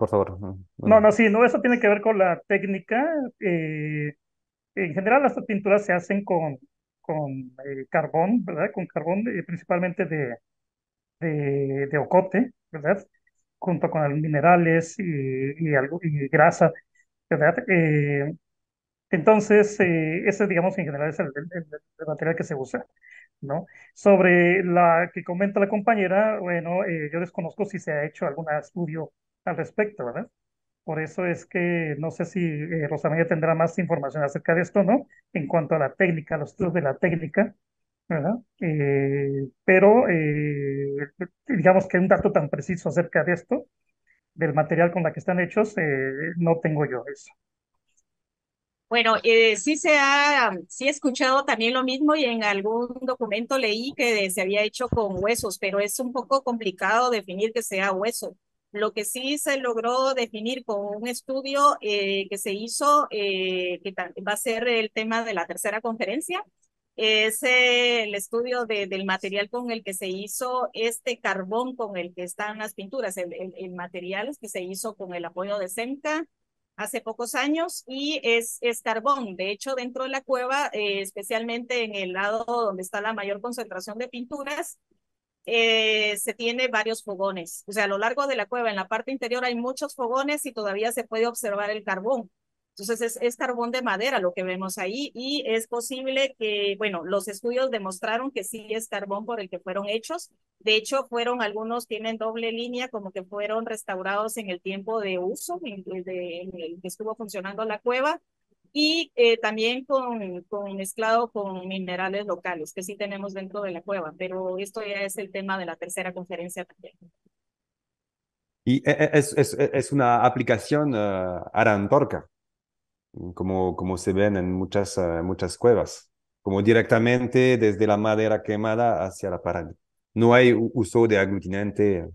favor. No, no, sí, no, eso tiene que ver con la técnica. eh, en general, las pinturas se hacen con carbón, ¿verdad? Con carbón, principalmente de ocote, ¿verdad? Junto con los minerales y grasa, ¿verdad? Entonces, ese, digamos, en general es el material que se usa, ¿no? Sobre la que comenta la compañera, bueno, yo desconozco si se ha hecho algún estudio al respecto, ¿verdad? Por eso es que no sé si Rosa María tendrá más información acerca de esto, ¿no? En cuanto a la técnica, los estudios de la técnica, ¿verdad? Pero digamos que un dato tan preciso acerca de esto, del material con la que están hechos, no tengo yo eso. Bueno, sí he escuchado también lo mismo y en algún documento leí que se había hecho con huesos, pero es un poco complicado definir que sea hueso. Lo que sí se logró definir con un estudio que se hizo, va a ser el tema de la tercera conferencia, es el estudio del material con el que se hizo este carbón con el que están las pinturas, el material que se hizo con el apoyo de SEMCA hace pocos años y es carbón. De hecho, dentro de la cueva, especialmente en el lado donde está la mayor concentración de pinturas, se tiene varios fogones. O sea, a lo largo de la cueva, en la parte interior hay muchos fogones y todavía se puede observar el carbón. Entonces es carbón de madera lo que vemos ahí y es posible que, bueno, los estudios demostraron que sí es carbón por el que fueron hechos. De hecho, algunos tienen doble línea, como que fueron restaurados en el tiempo de uso, en el que estuvo funcionando la cueva, y también mezclado con minerales locales que sí tenemos dentro de la cueva, pero esto ya es el tema de la tercera conferencia también. Y es una aplicación Arantorca, como se ven en muchas cuevas, como directamente desde la madera quemada hacia la pared. No hay uso de aglutinante.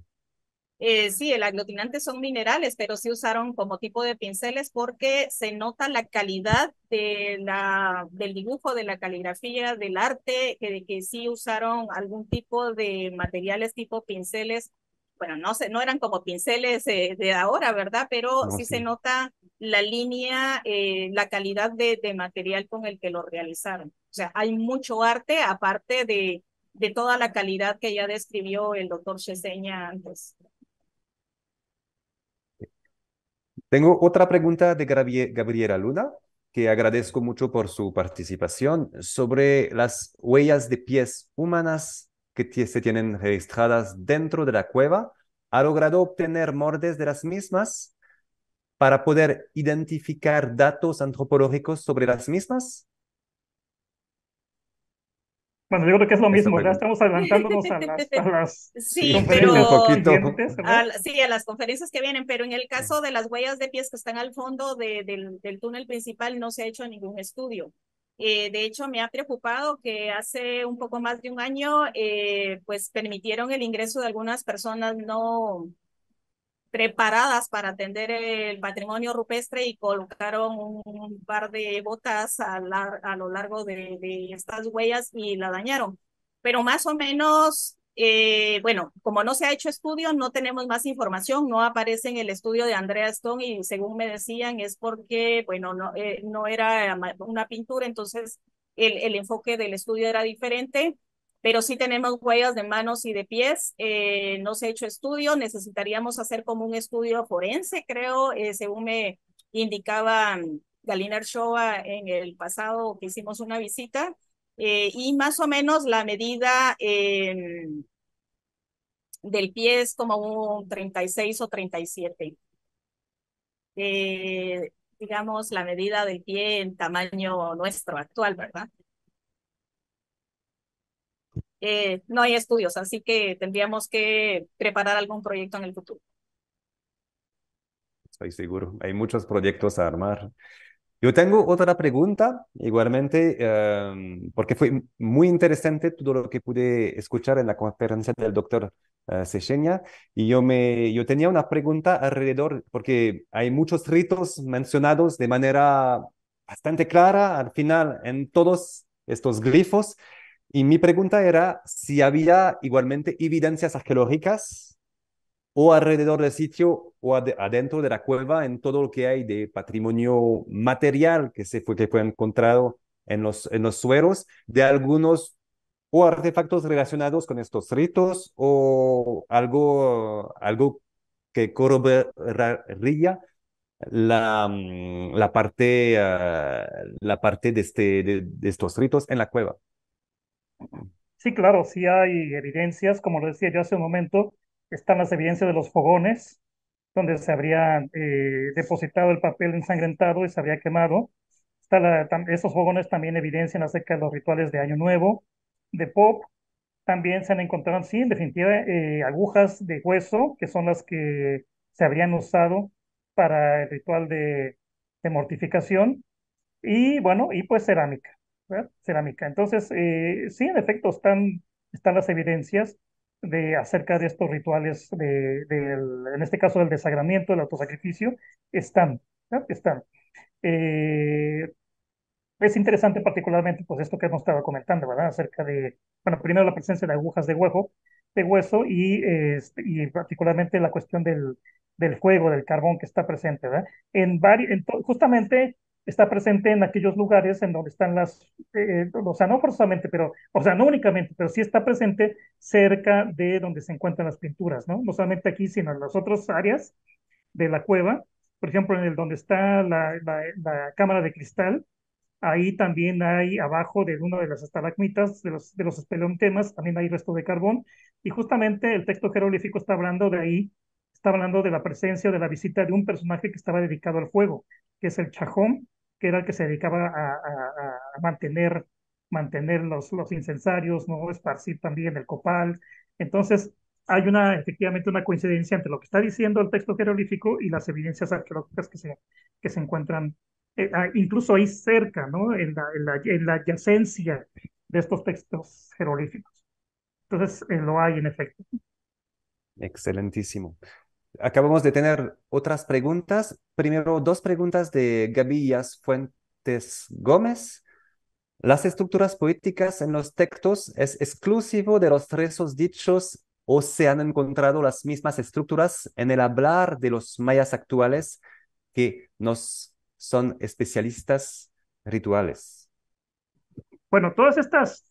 Sí, el aglutinante son minerales, pero sí usaron como tipo de pinceles porque se nota la calidad del dibujo, de la caligrafía, del arte, que sí usaron algún tipo de materiales tipo pinceles. Bueno, no sé, no eran como pinceles de ahora, ¿verdad? Pero No, sí se sí. nota la línea, la calidad de material con el que lo realizaron. O sea, hay mucho arte aparte de toda la calidad que ya describió el doctor Cheseña antes. Tengo otra pregunta de Gabriela Luna, que agradezco mucho por su participación, sobre las huellas de pies humanas que se tienen registradas dentro de la cueva. ¿Ha logrado obtener moldes de las mismas para poder identificar datos antropológicos sobre las mismas? Bueno, yo creo que es lo Esta mismo, ¿verdad? pregunta. Estamos adelantándonos a las Sí, Sí, un conferencias pero poquito. siguientes, ¿verdad? sí, a las conferencias que vienen, pero en el caso de las huellas de pies que están al fondo del túnel principal no se ha hecho ningún estudio. De hecho, me ha preocupado que hace un poco más de un año, pues permitieron el ingreso de algunas personas no preparadas para atender el patrimonio rupestre y colocaron un par de botas a lo largo de estas huellas y la dañaron. Pero más o menos, bueno, como no se ha hecho estudio, no tenemos más información, no aparece en el estudio de Andrea Stone y según me decían es porque, bueno, no era una pintura, entonces el enfoque del estudio era diferente, pero sí tenemos huellas de manos y de pies. No se ha hecho estudio, necesitaríamos hacer como un estudio forense, creo, según me indicaba Galina Shoa en el pasado que hicimos una visita, y más o menos la medida del pie es como un 36 o 37. Digamos, la medida del pie en tamaño nuestro actual, ¿verdad? No hay estudios, así que tendríamos que preparar algún proyecto en el futuro. Estoy seguro. Hay muchos proyectos a armar. Yo tengo otra pregunta, igualmente, porque fue muy interesante todo lo que pude escuchar en la conferencia del doctor Secheña, y yo tenía una pregunta alrededor, porque hay muchos ritos mencionados de manera bastante clara al final en todos estos glifos, y mi pregunta era si había igualmente evidencias arqueológicas o alrededor del sitio o adentro de la cueva en todo lo que hay de patrimonio material que fue encontrado en los sueros de algunos o artefactos relacionados con estos ritos o algo que corroboraría la parte de estos ritos en la cueva. Sí, claro, sí hay evidencias, como lo decía yo hace un momento, están las evidencias de los fogones, donde se habría depositado el papel ensangrentado y se habría quemado. Esos fogones también evidencian acerca de los rituales de Año Nuevo, de Pop. También se han encontrado, sí, en definitiva, agujas de hueso, que son las que se habrían usado para el ritual de mortificación. Y bueno, y pues cerámica, ¿verdad? Cerámica. Entonces, sí, en efecto, están las evidencias acerca de estos rituales, en este caso del desagramiento, del autosacrificio, están, ¿verdad? Están. Eh, es interesante particularmente pues esto que hemos estado comentando, ¿verdad? Acerca de, bueno, primero la presencia de agujas de hueso y particularmente la cuestión del fuego, del carbón que está presente, ¿verdad? Justamente está presente en aquellos lugares en donde están o sea, no forzosamente, pero, o sea, no únicamente, pero sí está presente cerca de donde se encuentran las pinturas, ¿no? No solamente aquí, sino en las otras áreas de la cueva, por ejemplo, en el donde está la cámara de cristal. Ahí también hay abajo de una de las estalagmitas, de los espeleontemas, también hay resto de carbón. Y justamente el texto jeroglífico está hablando de ahí, está hablando de la presencia, de la visita de un personaje que estaba dedicado al fuego, que es el Chajón, que era el que se dedicaba a mantener los incensarios, ¿no? Esparcir también el copal. Entonces, hay efectivamente una coincidencia entre lo que está diciendo el texto jeroglífico y las evidencias arqueológicas que se encuentran incluso ahí cerca, ¿no? En la adyacencia de estos textos jeroglíficos. Entonces, lo hay en efecto. Excelentísimo. Acabamos de tener otras preguntas. Primero, dos preguntas de Gabillas Fuentes Gómez. ¿Las estructuras poéticas en los textos es exclusivo de los rezos dichos o se han encontrado las mismas estructuras en el hablar de los mayas actuales que nos son especialistas rituales? Bueno, todos estos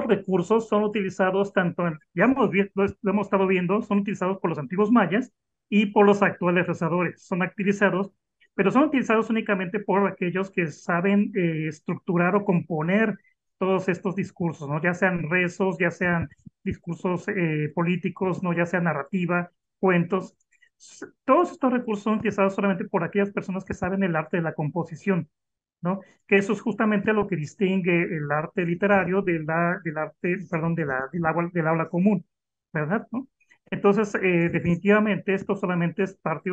recursos son utilizados ya lo hemos estado viendo, son utilizados por los antiguos mayas y por los actuales rezadores. Son utilizados, pero son utilizados únicamente por aquellos que saben estructurar o componer todos estos discursos, ¿no? Ya sean rezos, ya sean discursos políticos, ¿no? Ya sea narrativa, cuentos. Todos estos recursos son utilizados solamente por aquellas personas que saben el arte de la composición, ¿no? Que eso es justamente lo que distingue el arte literario del arte, perdón, del habla común, ¿verdad? ¿No? Entonces, definitivamente esto solamente es parte,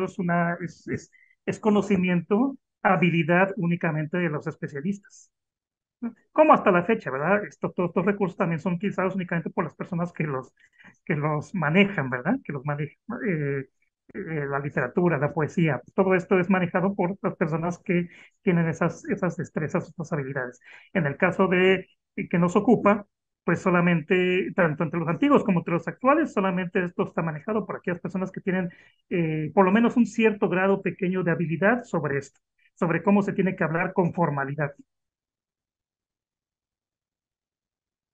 es conocimiento, habilidad únicamente de los especialistas, ¿no? Como hasta la fecha, ¿verdad? Todos estos recursos también son utilizados únicamente por las personas que los manejan, ¿verdad? Que los manejan. La literatura, la poesía, todo esto es manejado por las personas que tienen esas destrezas, esas habilidades. En el caso de que nos ocupa, pues solamente, tanto entre los antiguos como entre los actuales, solamente esto está manejado por aquellas personas que tienen por lo menos un cierto grado pequeño de habilidad sobre esto, sobre cómo se tiene que hablar con formalidad.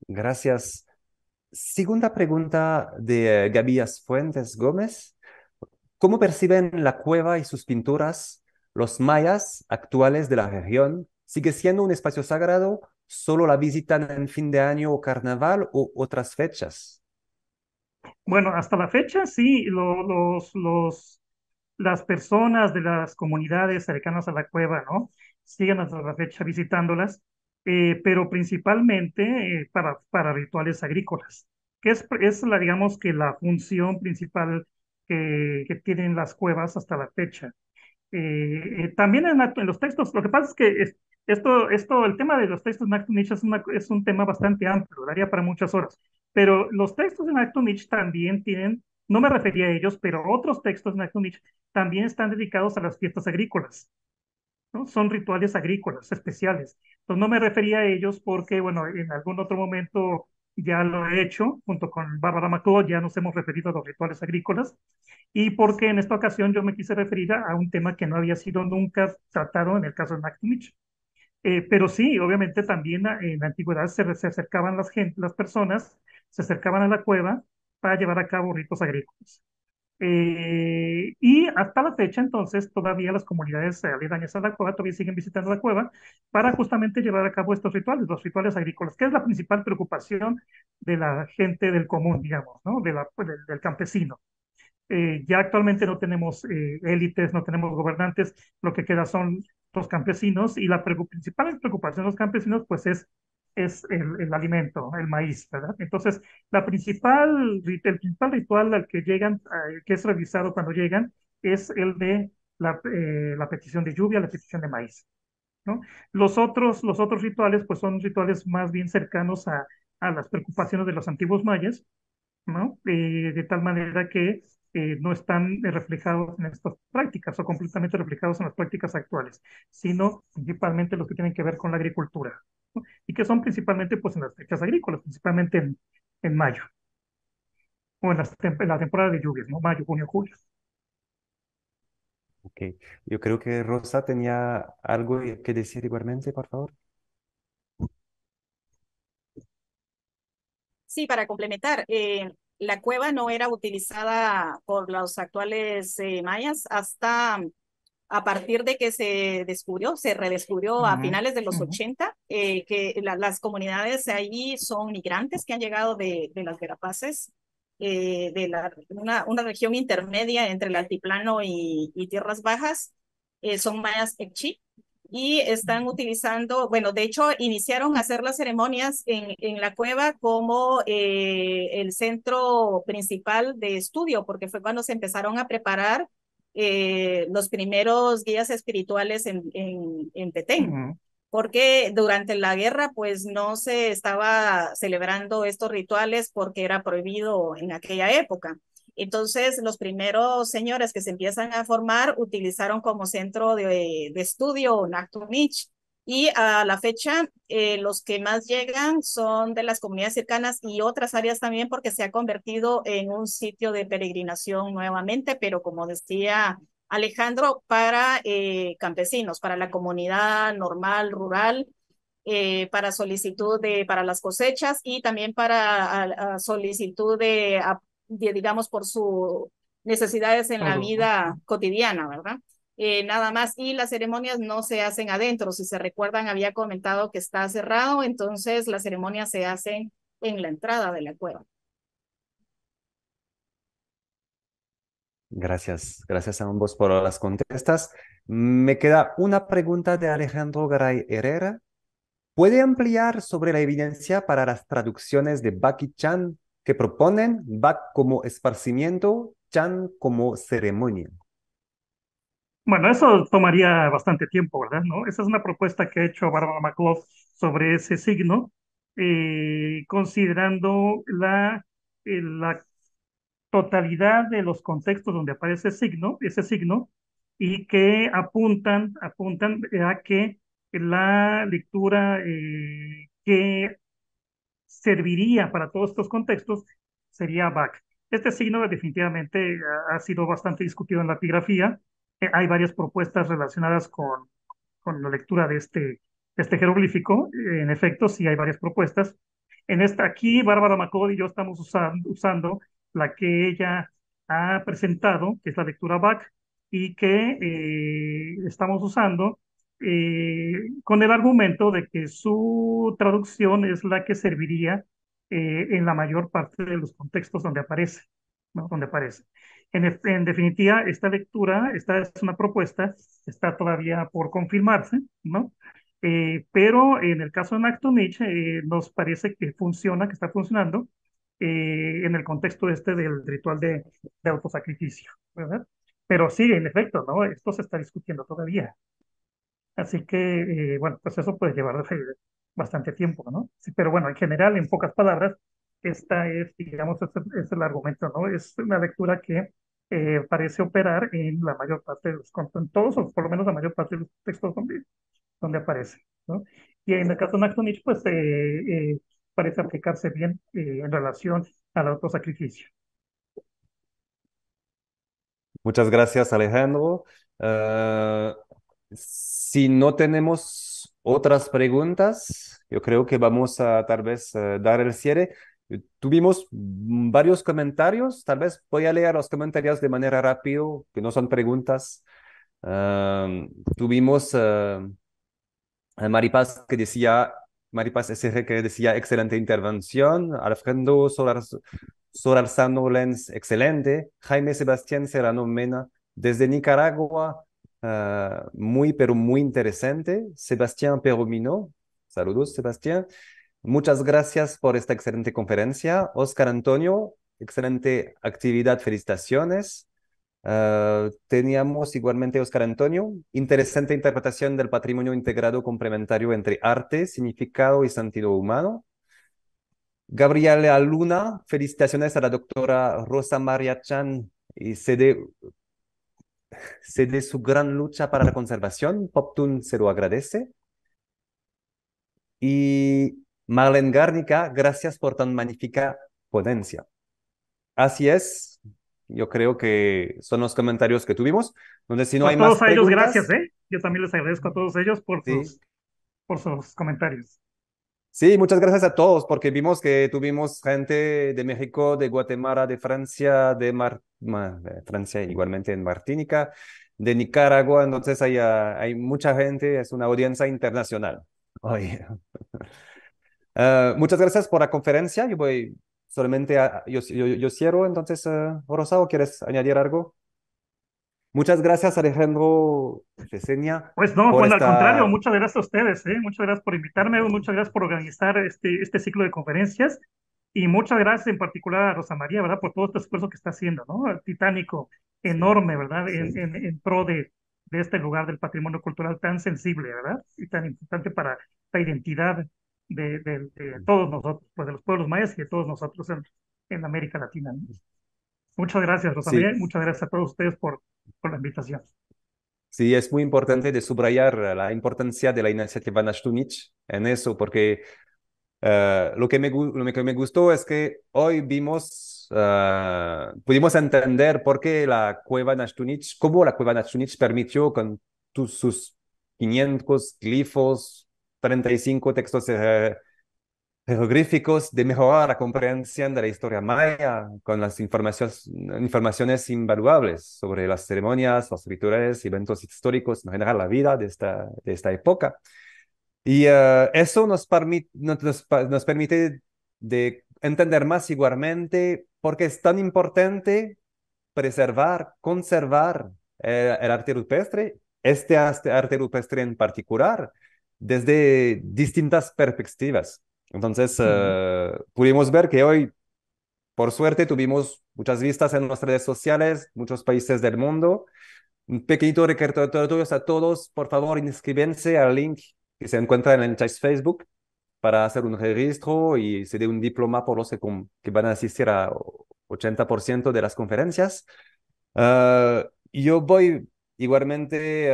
Gracias. Segunda pregunta de Gabías Fuentes Gómez. ¿Cómo perciben la cueva y sus pinturas los mayas actuales de la región? ¿Sigue siendo un espacio sagrado? ¿Solo la visitan en fin de año o carnaval o otras fechas? Bueno, hasta la fecha sí, las personas de las comunidades cercanas a la cueva, ¿no? Siguen hasta la fecha visitándolas, pero principalmente para rituales agrícolas, que es digamos que la función principal que tienen las cuevas hasta la fecha. También en los textos, lo que pasa es que el tema de los textos en Acto Nietzsche es un tema bastante amplio, daría para muchas horas, pero los textos en Acto Nietzsche también tienen, no me refería a ellos, pero otros textos en Acto Nietzsche también están dedicados a las fiestas agrícolas, ¿no? Son rituales agrícolas especiales. Entonces no me refería a ellos porque, bueno, en algún otro momento ya lo he hecho, junto con Bárbara McCloud, ya nos hemos referido a los rituales agrícolas, y porque en esta ocasión yo me quise referir a un tema que no había sido nunca tratado en el caso de Naktumich. Pero sí, obviamente también en la antigüedad se acercaban las personas, se acercaban a la cueva para llevar a cabo ritos agrícolas. Y hasta la fecha, entonces, todavía las comunidades aledañas a la cueva todavía siguen visitando la cueva para justamente llevar a cabo estos rituales, los rituales agrícolas, que es la principal preocupación de la gente del común, digamos, ¿no? Del campesino. Ya actualmente no tenemos élites, no tenemos gobernantes, lo que queda son los campesinos y la principal preocupación de los campesinos pues es el alimento, el maíz, ¿verdad? Entonces, el principal ritual al que llegan, que es revisado cuando llegan, es el de la petición de lluvia, la petición de maíz, ¿no? Los otros rituales pues son rituales más bien cercanos a las preocupaciones de los antiguos mayas, ¿no? De tal manera que no están reflejados en estas prácticas o completamente reflejados en las prácticas actuales, sino principalmente los que tienen que ver con la agricultura, ¿no? Y que son principalmente pues en las fechas agrícolas, principalmente en mayo o en la temporada de lluvias, ¿no? Mayo, junio, julio. Ok. Yo creo que Rosa tenía algo que decir igualmente, por favor. Sí, para complementar, la cueva no era utilizada por los actuales mayas hasta a partir de que se redescubrió a Ujú, finales de los ujú. 80, que las comunidades ahí son migrantes que han llegado de las Verapaces, una región intermedia entre el altiplano y tierras bajas, son mayas Ekchi, y están utilizando, bueno, de hecho iniciaron a hacer las ceremonias en la cueva como el centro principal de estudio, porque fue cuando se empezaron a preparar los primeros guías espirituales en Petén, Ujú. porque durante la guerra pues no se estaba celebrando estos rituales porque era prohibido en aquella época. Entonces, los primeros señores que se empiezan a formar utilizaron como centro de estudio Naktumich, y a la fecha los que más llegan son de las comunidades cercanas y otras áreas también, porque se ha convertido en un sitio de peregrinación nuevamente, pero como decía Alejandro, para campesinos, para la comunidad normal, rural, para solicitud para las cosechas y también para solicitud digamos, por su necesidades en la Todo, ¿no? vida cotidiana, ¿verdad? Nada más, y las ceremonias no se hacen adentro. Si se recuerdan, había comentado que está cerrado, entonces las ceremonias se hacen en la entrada de la cueva. Gracias, gracias a ambos por las contestas. Me queda una pregunta de Alejandro Garay Herrera. ¿Puede ampliar sobre la evidencia para las traducciones de Bach y Chan que proponen Bach como esparcimiento, Chan como ceremonia? Bueno, eso tomaría bastante tiempo, ¿verdad? ¿No? Esa es una propuesta que ha hecho Barbara McLeod sobre ese signo, considerando la totalidad de los contextos donde aparece ese signo, y que apuntan a que la lectura que serviría para todos estos contextos sería Bach. Este signo definitivamente ha sido bastante discutido en la epigrafía. Hay varias propuestas relacionadas con la lectura de este jeroglífico. En efecto, sí hay varias propuestas. Aquí, Bárbara Macod y yo estamos usando la que ella ha presentado, que es la lectura Bach, y que estamos usando con el argumento de que su traducción es la que serviría en la mayor parte de los contextos donde aparece, ¿no? Donde aparece. En definitiva, esta es una propuesta, está todavía por confirmarse, ¿no? Pero en el caso de Naktonich, nos parece que funciona, que está funcionando en el contexto del ritual de autosacrificio, ¿verdad? Pero sí, en efecto, ¿no? Esto se está discutiendo todavía. Así que, bueno, pues eso puede llevar bastante tiempo, ¿no? Sí, pero bueno, en general, en pocas palabras, esta es, digamos, es el argumento, ¿no? Es una lectura que parece operar en la mayor parte de los en todos, o por lo menos la mayor parte de los textos donde aparece, ¿no? Y en el caso de Naktonich, pues parece aplicarse bien en relación al autosacrificio. Muchas gracias, Alejandro. Eh, si no tenemos otras preguntas, yo creo que vamos a tal vez dar el cierre. Tuvimos varios comentarios, tal vez voy a leer los comentarios de manera rápido, que no son preguntas. Tuvimos Maripaz que decía, Maripaz SG que decía excelente intervención, Alfredo Solarzano Lenz, excelente, Jaime Sebastián Serrano Mena, desde Nicaragua, muy, pero muy interesante, Sebastián Peromino, saludos Sebastián, muchas gracias por esta excelente conferencia, Oscar Antonio, excelente actividad, felicitaciones. Teníamos igualmente Oscar Antonio, interesante interpretación del patrimonio integrado complementario entre arte, significado y sentido humano. Gabriela Luna, felicitaciones a la doctora Rosa María Chan y se de su gran lucha para la conservación. Poptun se lo agradece. Y Marlene Gárnica, gracias por tan magnífica ponencia. Así es, yo creo que son los comentarios que tuvimos, donde si no A hay más todos ellos, gracias, preguntas, ¿eh? Yo también les agradezco a todos ellos sí. por sus comentarios. Sí, muchas gracias a todos, porque vimos que tuvimos gente de México, de Guatemala, de Francia, de Francia igualmente en Martinica, de Nicaragua, entonces hay mucha gente, es una audiencia internacional. Oye. Muchas gracias por la conferencia, yo voy solamente yo cierro, entonces, Rosado, ¿quieres añadir algo? Muchas gracias, Alejandro Feseña, Pues no, por bueno, al contrario, esta... muchas gracias a ustedes, ¿eh? Muchas gracias por invitarme, muchas gracias por organizar este ciclo de conferencias, y muchas gracias en particular a Rosa María, ¿verdad? Por todo este esfuerzo que está haciendo, ¿no? Titánico, Sí, enorme, ¿verdad? sí. En pro de este lugar del patrimonio cultural tan sensible, ¿verdad? Y tan importante para la identidad de todos nosotros, pues de los pueblos mayas y de todos nosotros en América Latina, ¿no? Muchas gracias, Rosa María, Sí, y muchas gracias a todos ustedes por la invitación. sí, es muy importante de subrayar la importancia de la iniciativa Nashtunich en eso, porque lo que me gustó es que hoy pudimos entender por qué la cueva Nashtunich, cómo la cueva Nashtunich permitió con sus 500 glifos, 35 textos jeroglíficos, de mejorar la comprensión de la historia maya con las informaciones invaluables sobre las ceremonias, los rituales, eventos históricos, en general la vida de esta época. Y eso nos permite de entender más igualmente por qué es tan importante preservar, conservar el arte rupestre, este arte rupestre en particular, desde distintas perspectivas. Entonces, pudimos ver que hoy, por suerte, tuvimos muchas vistas en las redes sociales, muchos países del mundo. Un pequeñito recordatorio a todos, por favor, inscríbanse al link que se encuentra en el chat Facebook para hacer un registro y se dé un diploma por los que van a asistir a 80% de las conferencias. Yo voy igualmente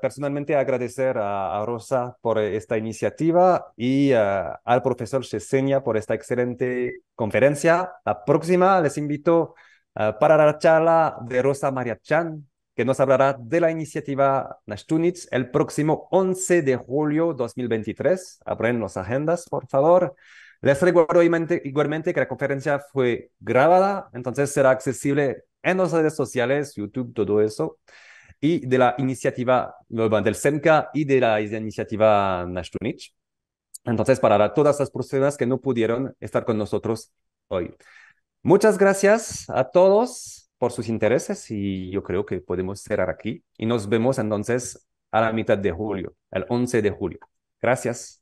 personalmente a agradecer a Rosa por esta iniciativa y al profesor Chesenia por esta excelente conferencia. La próxima les invito para la charla de Rosa María Chan, que nos hablará de la iniciativa Nashtunich el próximo 11 de julio 2023. Abren las agendas, por favor. Les recuerdo igualmente que la conferencia fue grabada, entonces será accesible en las redes sociales, YouTube, todo eso, y de la iniciativa del SEMCA y de la iniciativa Nashtunich. Entonces, para todas las personas que no pudieron estar con nosotros hoy. Muchas gracias a todos por sus intereses y yo creo que podemos cerrar aquí y nos vemos entonces a la mitad de julio, el 11 de julio. Gracias.